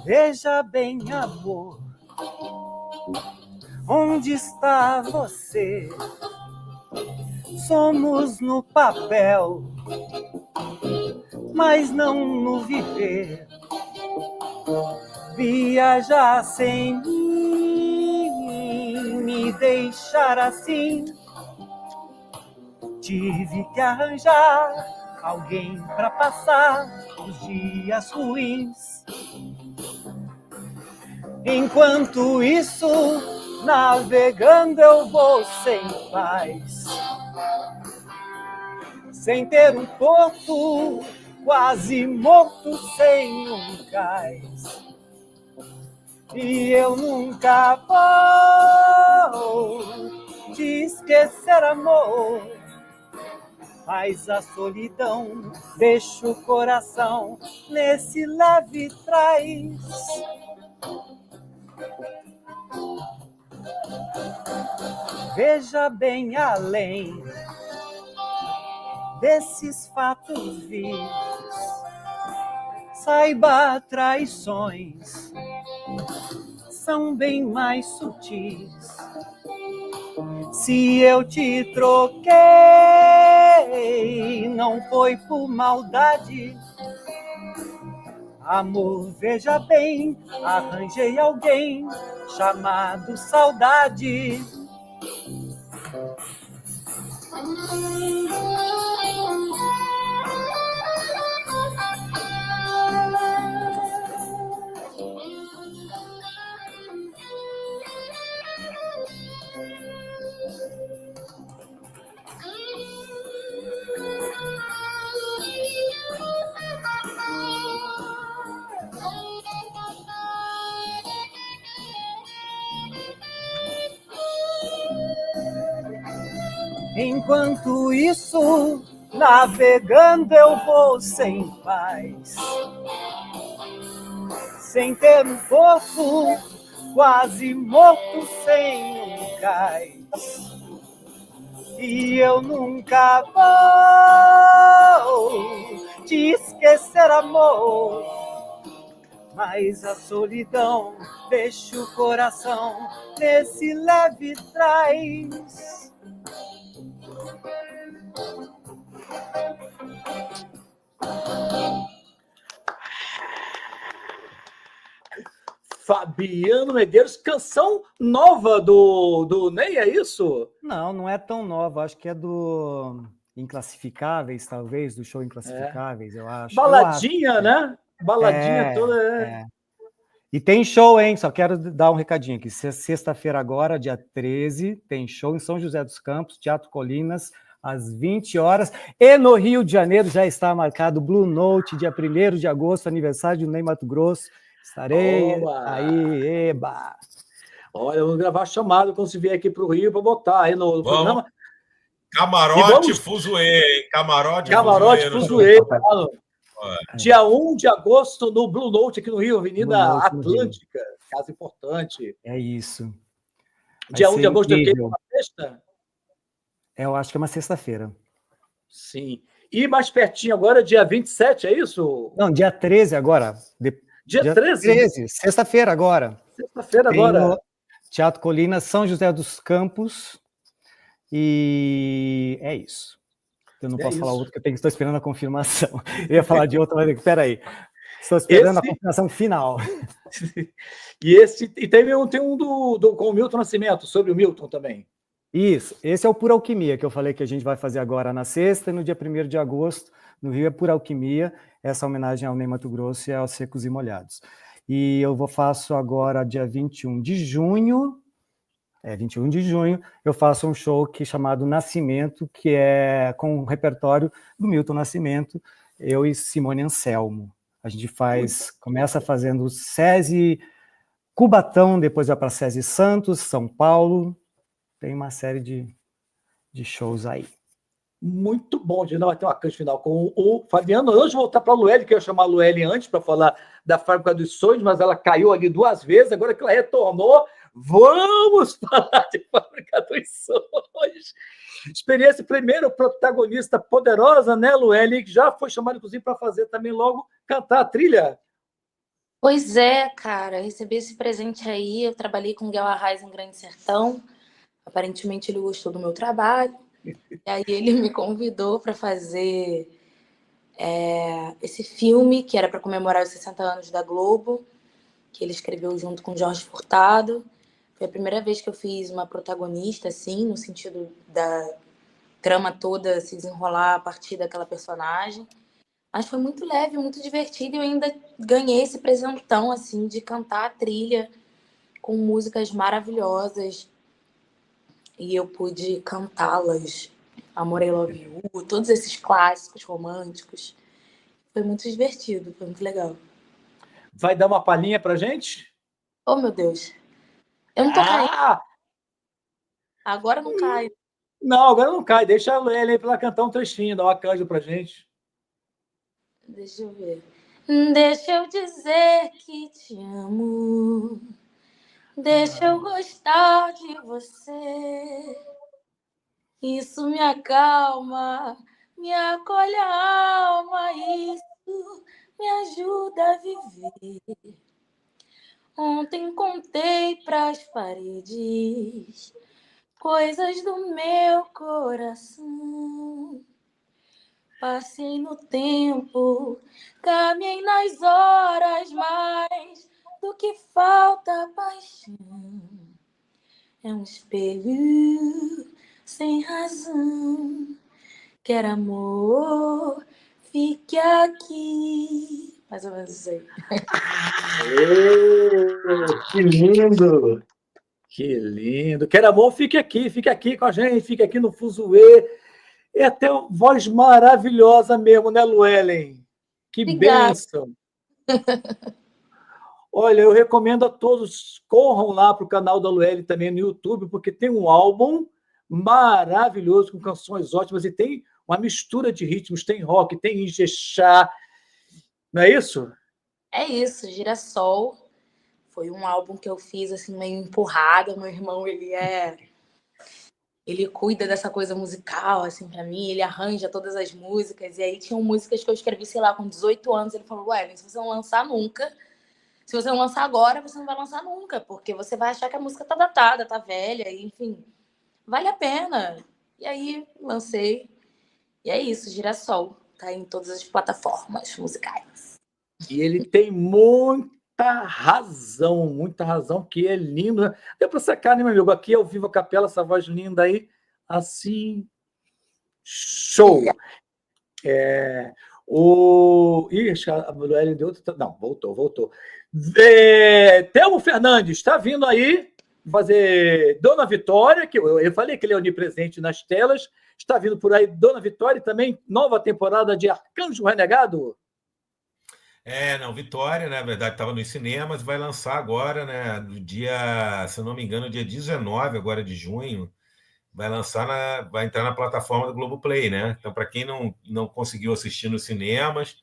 Veja bem, amor, onde está você? Somos no papel, mas não no viver. Viajar sem mim, me deixar assim. Tive que arranjar alguém pra passar os dias ruins. Enquanto isso, navegando eu vou sem paz, sem ter um porto, quase morto sem um cais. E eu nunca vou te esquecer, amor, mas a solidão deixa o coração nesse leve trás. Veja bem além desses fatos vivos, saiba, traições são bem mais sutis. Se eu te troquei, não foi por maldade. Amor, veja bem, arranjei alguém chamado saudade. Enquanto isso, navegando eu vou sem paz, sem ter um porto, quase morto sem um cais. E eu nunca vou te esquecer, amor, mas a solidão deixa o coração nesse leve trás. Fabiano Medeiros, canção nova do Ney, é isso? Não, não é tão nova. Acho que é do Inclassificáveis, talvez, do show Inclassificáveis, eu acho. Baladinha, né? Baladinha toda. E tem show, hein? Só quero dar um recadinho aqui. Sexta-feira agora, dia 13, tem show em São José dos Campos, Teatro Colinas, às 20 horas. E no Rio de Janeiro já está marcado Blue Note, dia 1º de agosto, aniversário do Ney Matogrosso. Estarei aí, eba! Olha, vamos gravar chamado quando se vier aqui para o Rio para botar aí no programa. Camarote Fuzuê, hein? Camarote Fuzuê. Dia 1 de agosto no Blue Note aqui no Rio, Avenida Atlântica. Casa importante. É isso. Dia 1 de agosto é uma sexta? Eu acho que é uma sexta-feira. Sim. E mais pertinho agora, dia 27, é isso? Não, dia 13 agora. Dia 13? Sexta-feira agora. Sexta-feira agora. Teatro Colinas, São José dos Campos. E é isso. Eu não posso falar outro, porque estou esperando a confirmação. Eu ia falar de outro, mas peraí. Estou esperando a confirmação final. E tem um com o Milton Nascimento, sobre o Milton também. Isso, esse é o Pura Alquimia, que eu falei que a gente vai fazer agora na sexta, e no dia 1º de agosto, no Rio, é Pura Alquimia, essa homenagem ao Ney Matogrosso e aos Secos e Molhados. E eu faço agora, dia 21 de junho, eu faço um show chamado Nascimento, que é com o repertório do Milton Nascimento, eu e Simone Anselmo. A gente começa fazendo SESI Cubatão, depois vai para SESI Santos, São Paulo. Tem uma série de shows aí. Muito bom, de vai ter uma cancha final com o Fabiano. Antes de voltar para a Lueli, que eu ia chamar a Lueli antes para falar da Fábrica dos Sonhos, mas ela caiu ali 2 vezes, agora que ela retornou, vamos falar de Fábrica dos Sonhos. Experiência, primeiro protagonista poderosa, né, Lueli, que já foi chamada, inclusive, para fazer também logo cantar a trilha. Pois é, cara, recebi esse presente aí, eu trabalhei com Guel Arraes em Grande Sertão, aparentemente ele gostou do meu trabalho, e aí ele me convidou para fazer esse filme, que era para comemorar os 60 anos da Globo, que ele escreveu junto com Jorge Furtado. Foi a primeira vez que eu fiz uma protagonista, assim, no sentido da trama toda se desenrolar a partir daquela personagem. Mas foi muito leve, muito divertido, e eu ainda ganhei esse presentão, assim, de cantar a trilha com músicas maravilhosas. E eu pude cantá-las, Amor I Love You, todos esses clássicos românticos. Foi muito divertido, foi muito legal. Vai dar uma palhinha pra gente? Oh, meu Deus. Eu não tô caindo. Agora não cai. Não, agora não cai. Deixa a Lueli aí pra ela cantar um trechinho, dar uma canja pra gente. Deixa eu ver. Deixa eu dizer que te amo. Deixa eu gostar de você. Isso me acalma, me acolhe a alma. Isso me ajuda a viver. Ontem contei pras paredes coisas do meu coração. Passei no tempo, caminhei nas horas, mais do que falta paixão. É um espelho sem razão. Quer amor, fique aqui. Mais ou menos isso aí. Que lindo! Que lindo. Quer amor, fique aqui com a gente, fique aqui no Fuzuê. É até uma voz maravilhosa mesmo, né, Luellen? Que Obrigada. bênção. Olha, eu recomendo a todos, corram lá para o canal da Luellen também no YouTube, porque tem um álbum maravilhoso, com canções ótimas, e tem uma mistura de ritmos, tem rock, tem Ijexá, não é isso? É isso, Girassol. Foi um álbum que eu fiz assim, meio empurrada. Meu irmão, ele cuida dessa coisa musical, assim, pra mim. Ele arranja todas as músicas. E aí tinham músicas que eu escrevi, sei lá, com 18 anos. Ele falou, Wellen, se você não lançar nunca, se você não lançar agora, você não vai lançar nunca, porque você vai achar que a música tá datada, tá velha, enfim. Vale a pena. E aí, lancei. E é isso, Girassol. Tá em todas as plataformas musicais. E ele tem muita razão, que é lindo. Né? Deu para sacar, né, meu amigo? Aqui ao vivo a capela, essa voz linda aí, assim, show! Ixi, a Luellen deu outra... Não, voltou. Thelmo Fernandes, está vindo aí fazer Dona Vitória, que eu falei que ele é onipresente nas telas, está vindo por aí Dona Vitória e também nova temporada de Arcanjo Renegado. Não, Vitória, né, na verdade, estava nos cinemas, vai lançar agora, né, no dia, se eu não me engano, dia 19 agora de junho, vai entrar na plataforma do Globoplay, né? Então, para quem não conseguiu assistir nos cinemas,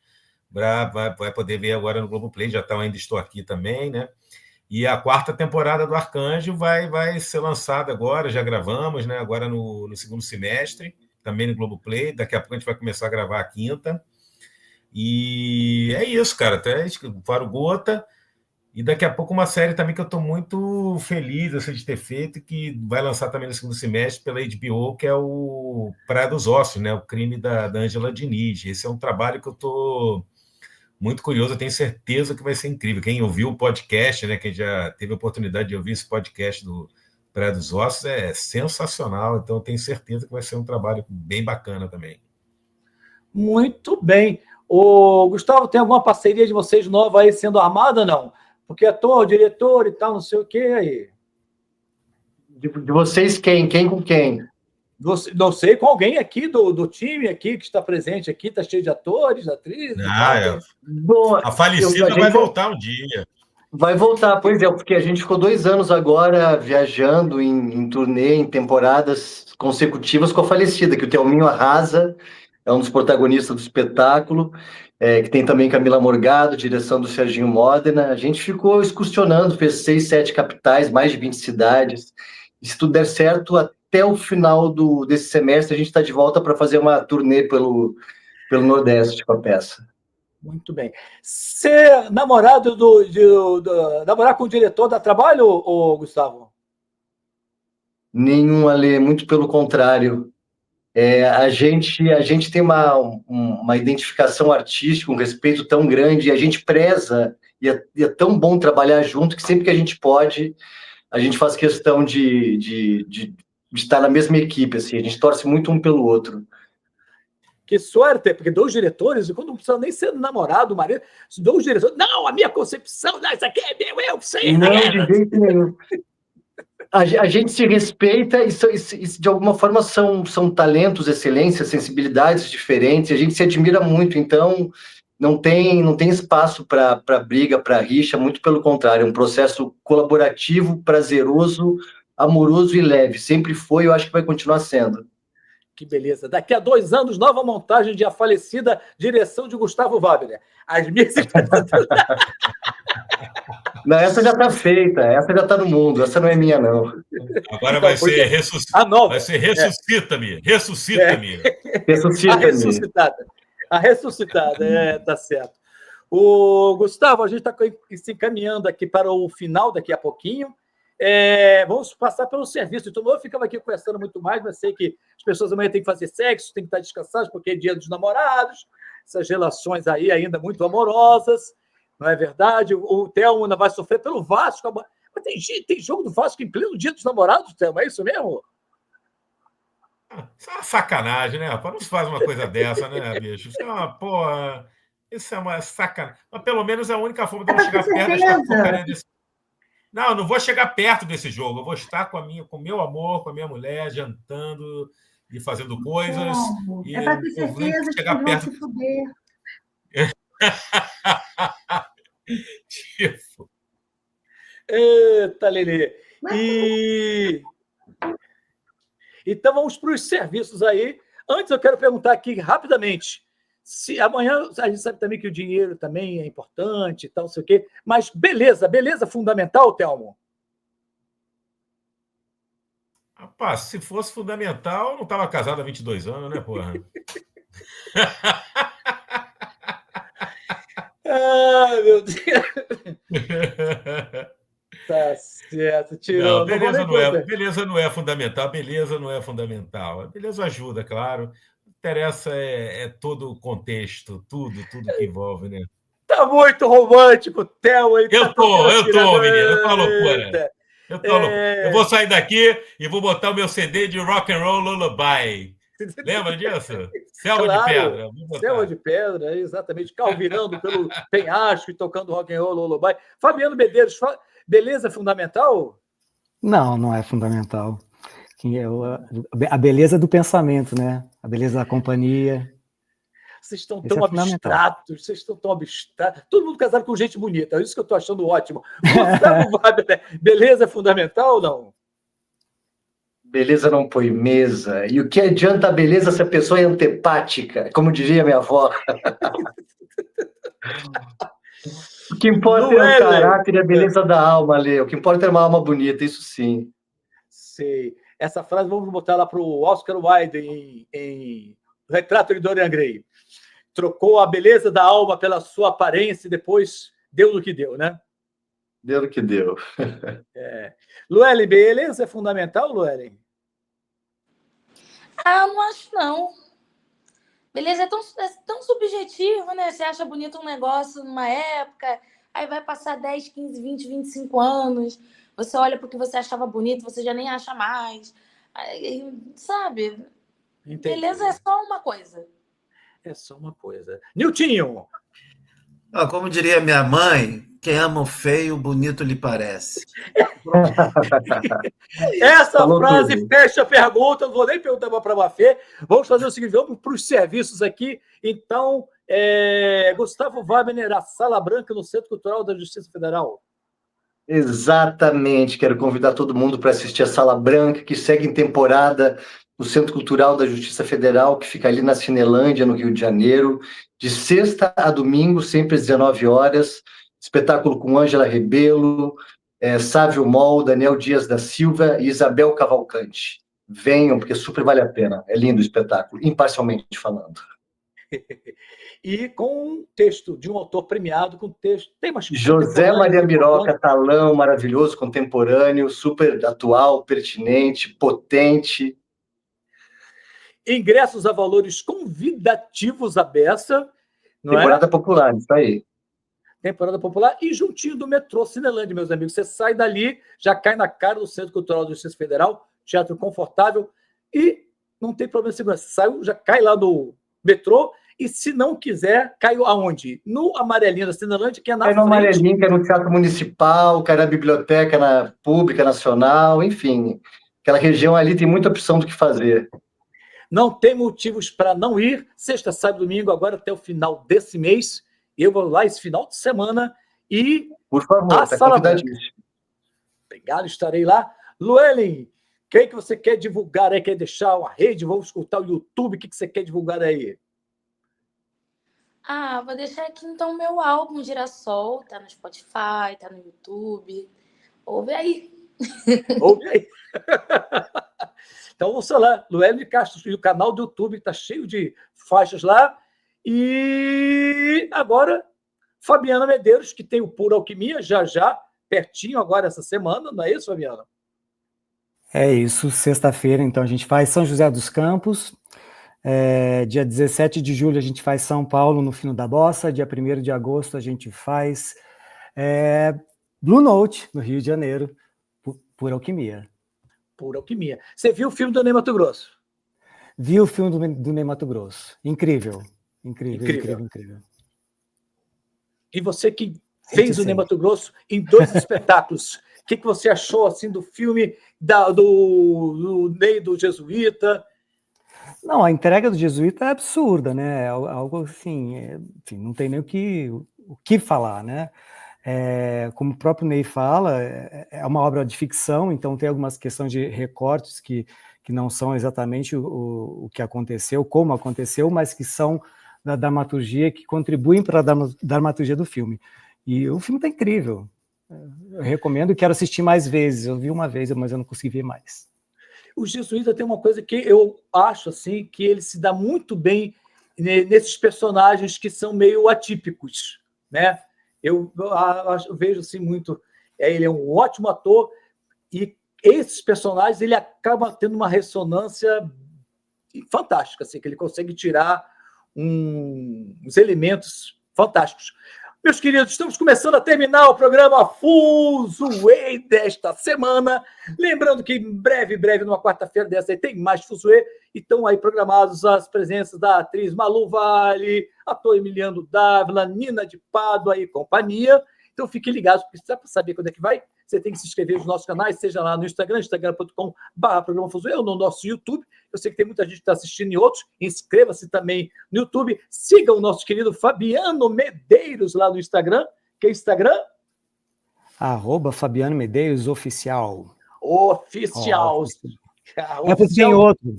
vai poder ver agora no Globoplay, ainda estou aqui também, né? E a 4ª temporada do Arcanjo vai ser lançada agora, já gravamos, né? Agora no segundo semestre, também no Globoplay, daqui a pouco a gente vai começar a gravar a 5ª. E é isso, cara. Até para o Gota. E daqui a pouco uma série também que eu estou muito feliz assim, de ter feito, que vai lançar também no segundo semestre pela HBO, que é o Praia dos Ossos, né? O crime da Ângela Diniz. Esse é um trabalho que eu estou muito curioso, eu tenho certeza que vai ser incrível. Quem ouviu o podcast, né? Quem já teve a oportunidade de ouvir esse podcast do Praia dos Ossos, é sensacional. Então eu tenho certeza que vai ser um trabalho bem bacana também. Muito bem. Gustavo, tem alguma parceria de vocês nova aí sendo armada, não? Porque ator, diretor e tal, não sei o que aí. De vocês, quem? Quem com quem? Não sei, com alguém aqui do time aqui que está presente aqui, está cheio de atores, atrizes. Bom, a falecida vai voltar um dia. Vai voltar, pois é, porque a gente ficou 2 anos agora viajando em turnê, em temporadas consecutivas com a falecida, que o Thelminho Arrasa é um dos protagonistas do espetáculo, que tem também Camila Morgado, direção do Serginho Modena. A gente ficou excursionando, fez 6, 7 capitais, mais de 20 cidades. E se tudo der certo, até o final desse semestre, a gente está de volta para fazer uma turnê pelo Nordeste com a peça. Muito bem. Ser namorado namorar com o diretor dá trabalho, Gustavo? Nenhum, Ale, muito pelo contrário. A gente tem uma identificação artística, um respeito tão grande, e a gente preza, e é tão bom trabalhar junto, que sempre que a gente pode, a gente faz questão de estar na mesma equipe, assim, a gente torce muito um pelo outro. Que sorte, porque 2 diretores, quando não precisa nem ser namorado, marido, 2 diretores, não, a minha concepção, não, isso aqui é meu, eu sei. Não, de jeito nenhum. A gente se respeita e de alguma forma são talentos, excelências, sensibilidades diferentes, a gente se admira muito, então não tem espaço para briga, para rixa, muito pelo contrário, é um processo colaborativo, prazeroso, amoroso e leve, sempre foi, eu acho que vai continuar sendo. Que beleza. Daqui a 2 anos, nova montagem de A Falecida, direção de Gustavo Wagner. As minhas... Não, essa já está feita, essa já está no mundo, essa não é minha, não. Agora vai ser Ressuscita-me. Ressuscita-me. A ressuscitada, tá certo. Gustavo, a gente está se encaminhando aqui para o final daqui a pouquinho. Vamos passar pelo serviço. Então, eu ficava aqui conversando muito mais, mas sei que as pessoas amanhã têm que fazer sexo, têm que estar descansadas, porque é dia dos namorados, essas relações aí ainda muito amorosas. Não é verdade? O Thelmo ainda vai sofrer pelo Vasco. Mas tem jogo do Vasco em pleno dia dos namorados, Thelmo, é isso mesmo? Isso é uma sacanagem, né, rapaz? Não se faz uma coisa dessa, né, bicho? Isso é uma porra. Isso é uma sacanagem. Mas pelo menos é a única forma de eu não É para ter chegar perto dessa certeza. porcaria desse. Não, eu não vou chegar perto desse jogo. Eu vou estar com o meu amor, com a minha mulher, jantando e fazendo coisas. Como? E É para ter não vou nem certeza que chegar eles vão perto. se fuder. Tipo, Eita, Lelê. Mas Então vamos para os serviços aí. Antes eu quero perguntar aqui rapidamente, se amanhã a gente sabe também que o dinheiro também é importante e tal, não sei o quê, mas beleza fundamental, Thelmo? rapaz, se fosse fundamental, eu não estava casado há 22 anos, né, porra? Ah, meu Deus. Tá certo, Não, tirou. Não vou nem perguntar. beleza não é fundamental, beleza não é fundamental. A beleza ajuda, claro. O que interessa é todo o contexto, tudo que envolve, né? Tá muito romântico, Thelmo, ele tá tocando Eu aqui, né? tô, menino, eu tô uma loucura. Eita. Eu tô louco. Eu vou sair daqui e vou botar o meu CD de Rock and Roll Lullaby. Lembra disso? Selva de Claro, Pedra. Vou Selva botar. de Pedra, exatamente. Carro virando pelo penhasco e tocando rock and roll, lullaby. Fabiano Medeiros, beleza fundamental? Não, não é fundamental. A beleza do pensamento, né? A beleza da companhia. Vocês estão Isso tão é fundamental. abstratos, vocês estão tão abstratos. Todo mundo casado com gente bonita, é isso que eu estou achando ótimo. Gustavo Wagner, beleza é fundamental ou não? Beleza não põe mesa. E o que adianta a beleza se a pessoa é antipática? Como diria minha avó. O que importa é o caráter e a beleza da alma, Lê. O que importa é uma alma bonita, isso sim. Sei. Essa frase vamos botar lá para o Oscar Wilde em Retrato de Dorian Gray. Trocou a beleza da alma pela sua aparência e depois deu no que deu, né? Deu no que deu. Luellen, beleza é fundamental, Luellen? Ah, não acho não. Beleza, é tão subjetivo, né? Você acha bonito um negócio numa época, aí vai passar 10, 15, 20, 25 anos, você olha para o que você achava bonito, você já nem acha mais. Aí, sabe? Entendi. Beleza é só uma coisa. É só uma coisa. Niltinho! Como diria minha mãe, quem ama o feio, bonito lhe parece. Essa Falou frase tudo. fecha a pergunta, não vou nem perguntar para a Mafê. Vamos fazer o seguinte, vamos para os serviços aqui. Então, Gustavo Wagner, a Sala Branca no Centro Cultural da Justiça Federal. Exatamente. Quero convidar todo mundo para assistir a Sala Branca, que segue em temporada no Centro Cultural da Justiça Federal, que fica ali na Cinelândia, no Rio de Janeiro, de sexta a domingo, sempre às 19 horas. Espetáculo com Ângela Rebelo, Sávio Mol, Daniel Dias da Silva e Isabel Cavalcante. Venham, porque super vale a pena. É lindo o espetáculo, imparcialmente falando. E com um texto de um autor premiado, com texto... José Maria Biroca, talão maravilhoso, contemporâneo, super atual, pertinente, potente. Ingressos a valores convidativos à beça. Temporada popular, isso aí. Temporada popular e juntinho do metrô Cinelândia, meus amigos. Você sai dali, já cai na cara do Centro Cultural da Justiça Federal, teatro confortável e não tem problema de segurança. Saiu, já cai lá no metrô e, se não quiser, caiu aonde? No amarelinho da Cinelândia, que é na frente. No amarelinho, que é no Teatro Municipal, que é na Biblioteca Pública Nacional, enfim. Aquela região ali tem muita opção do que fazer. Não tem motivos para não ir. Sexta, sábado, domingo, agora até o final desse mês. Eu vou lá esse final de semana e... Por favor, está convidadíssimo. Obrigado, estarei lá. Luellen, quem que você quer divulgar aí? Quer deixar uma rede? Vamos escutar o YouTube. O que você quer divulgar aí? Vou deixar aqui então meu álbum Girassol. Tá no Spotify, tá no YouTube. Ouve aí. Ouve aí. Então, vamos lá. Luellen de Castro, o canal do YouTube está cheio de faixas lá. E agora, Fabiana Medeiros, que tem o Pura Alquimia, já, pertinho agora essa semana, não é isso, Fabiana? É isso, sexta-feira, então, a gente faz São José dos Campos, dia 17 de julho a gente faz São Paulo, no Fino da Bossa, dia 1º de agosto a gente faz Blue Note, no Rio de Janeiro, Pura Alquimia. Pura Alquimia. Você viu o filme do Ney Matogrosso? Vi o filme do Ney Matogrosso. Incrível. Incrível. E você que fez o Ney Matogrosso em 2 espetáculos, o que você achou assim, do filme do Ney do Jesuíta? Não, a entrega do Jesuíta é absurda, né? É algo assim, enfim, não tem nem o que falar, né? Como o próprio Ney fala, é uma obra de ficção, então tem algumas questões de recortes que não são exatamente o que aconteceu, como aconteceu, mas que são da dramaturgia, que contribuem para a dramaturgia do filme. E o filme está incrível. Eu recomendo e quero assistir mais vezes. Eu vi uma vez, mas eu não consegui ver mais. O Jesuíta tem uma coisa que eu acho assim, que ele se dá muito bem nesses personagens que são meio atípicos, né? Eu vejo assim muito. Ele é um ótimo ator e esses personagens ele acaba tendo uma ressonância fantástica, assim, que ele consegue tirar uns elementos fantásticos. Meus queridos, estamos começando a terminar o programa Fuzue desta semana. Lembrando que em breve, numa quarta-feira dessa aí, tem mais Fuzue. E estão aí programados as presenças da atriz Malu Vale, ator Emiliano Dávila, Nina de Pádua e companhia. Então fiquem ligados, porque para saber quando é que vai, você tem que se inscrever nos nossos canais, seja lá no Instagram, instagram.com/programa Fuzue, ou no nosso YouTube. Eu sei que tem muita gente que está assistindo em outros. Inscreva-se também no YouTube. Siga o nosso querido Fabiano Medeiros lá no Instagram. Que é Instagram? @Fabiano Medeiros Oficial. Oficial. Porque tem outro.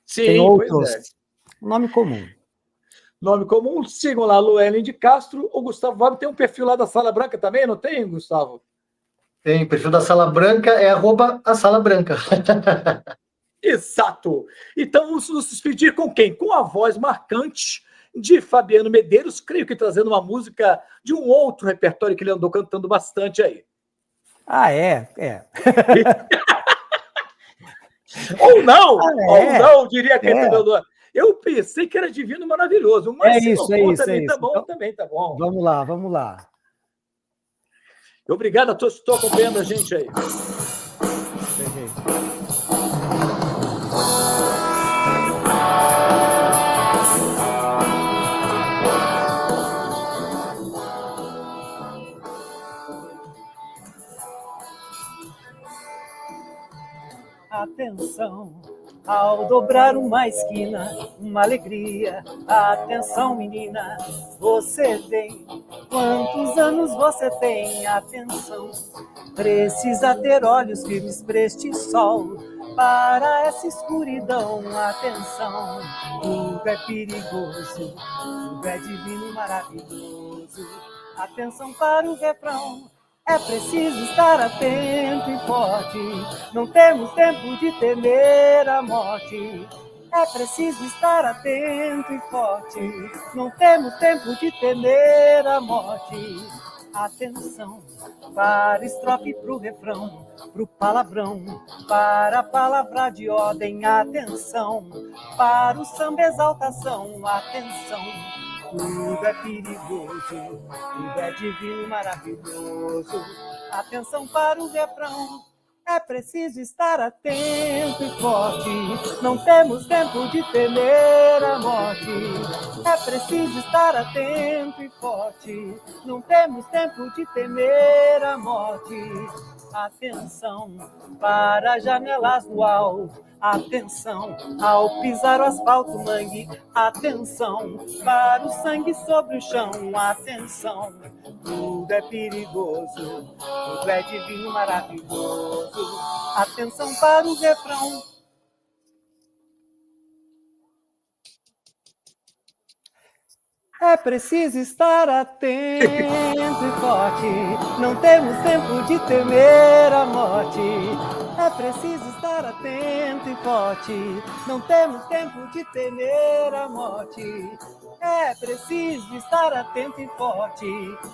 Sim, tem outros. Pois é. Nome comum. Nome comum. Sigam lá, Luellen de Castro. O Gustavo Vabe tem um perfil lá da Sala Branca também, não tem, Gustavo? Tem, o perfil da Sala Branca é @asalabranca. Exato. Então, vamos nos despedir com quem? Com a voz marcante de Fabiano Medeiros, creio que trazendo uma música de um outro repertório que ele andou cantando bastante aí. Ou não, diria que eu pensei que era divino maravilhoso, mas isso. Também tá bom, então, também tá bom. Vamos lá. Obrigado a todos que estão acompanhando a gente aí. Atenção, ao dobrar uma esquina, uma alegria. Atenção, menina, você vem. Quantos anos você tem? Atenção, precisa ter olhos firmes para este sol, para essa escuridão. Atenção, tudo é perigoso, tudo é divino, maravilhoso. Atenção para o refrão. É preciso estar atento e forte, não temos tempo de temer a morte. É preciso estar atento e forte, não temos tempo de temer a morte. Atenção, para estrofe, pro refrão, pro palavrão, para a palavra de ordem. Atenção, para o samba exaltação. Atenção, tudo é perigoso, tudo é divino, maravilhoso. Atenção para o refrão. É preciso estar atento e forte, não temos tempo de temer a morte. É preciso estar atento e forte, não temos tempo de temer a morte. Atenção para janelas no alto. Atenção, ao pisar o asfalto, mangue. Atenção, para o sangue sobre o chão. Atenção, tudo é perigoso, tudo é divino, maravilhoso. Atenção para o refrão. É preciso estar atento e forte, não temos tempo de temer a morte. É preciso estar atento e forte, não temos tempo de temer a morte. É preciso estar atento e forte,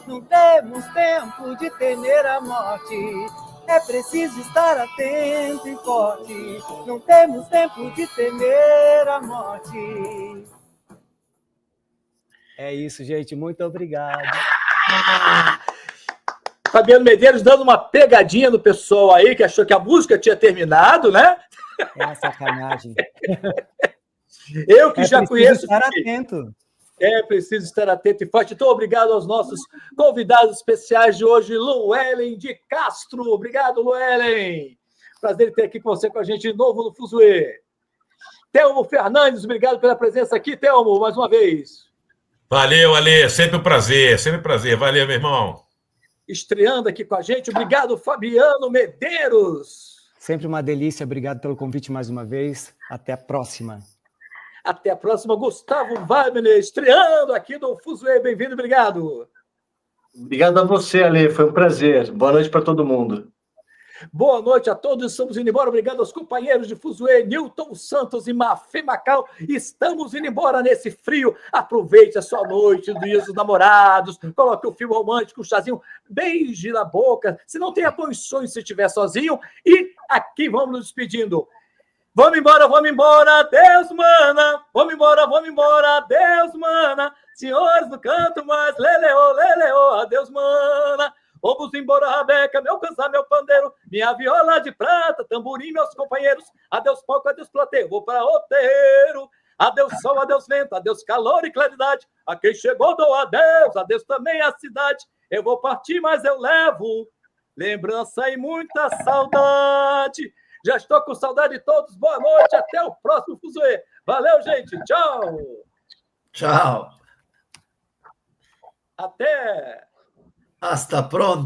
não temos tempo de temer a morte. É preciso estar atento e forte, não temos tempo de temer a morte. É isso, gente. Muito obrigado. Fabiano Medeiros dando uma pegadinha no pessoal aí, que achou que a música tinha terminado, né? É uma sacanagem. Eu que já conheço... estar atento. É preciso estar atento e forte. Então, obrigado aos nossos convidados especiais de hoje, Luellen de Castro. Obrigado, Luellen. Prazer ter aqui com você, com a gente de novo no Fuzue. Telmo Fernandes, obrigado pela presença aqui, Telmo, mais uma vez. Valeu, Ale, sempre um prazer, sempre um prazer. Valeu, meu irmão. Estreando aqui com a gente, obrigado, Fabiano Medeiros. Sempre uma delícia, obrigado pelo convite mais uma vez. Até a próxima. Até a próxima, Gustavo Wagner, estreando aqui no Fuzue. Bem-vindo, obrigado. Obrigado a você, Ale, foi um prazer. Boa noite para todo mundo. Boa noite a todos, estamos indo embora. Obrigado aos companheiros de Fuzue, Newton Santos e Mafê Macau. Estamos indo embora nesse frio. Aproveite a sua noite, o dia dos namorados, coloque um filme romântico, um chazinho, beije na boca. Se não tenha condições, se estiver sozinho. E aqui vamos nos despedindo. Vamos embora, Deus mana. Vamos embora, Deus mana. Senhores do canto, mas leleô, adeus mana. Vamos embora, Rabeca, meu cantar, meu pandeiro, minha viola de prata, tamborim, meus companheiros. Adeus palco, adeus plateia, vou para o terreiro. Adeus sol, adeus vento, adeus calor e claridade. A quem chegou dou adeus também à cidade. Eu vou partir, mas eu levo lembrança e muita saudade. Já estou com saudade de todos. Boa noite, até o próximo Fuzue. Valeu, gente. Tchau. Tchau. Até. Hasta pronto.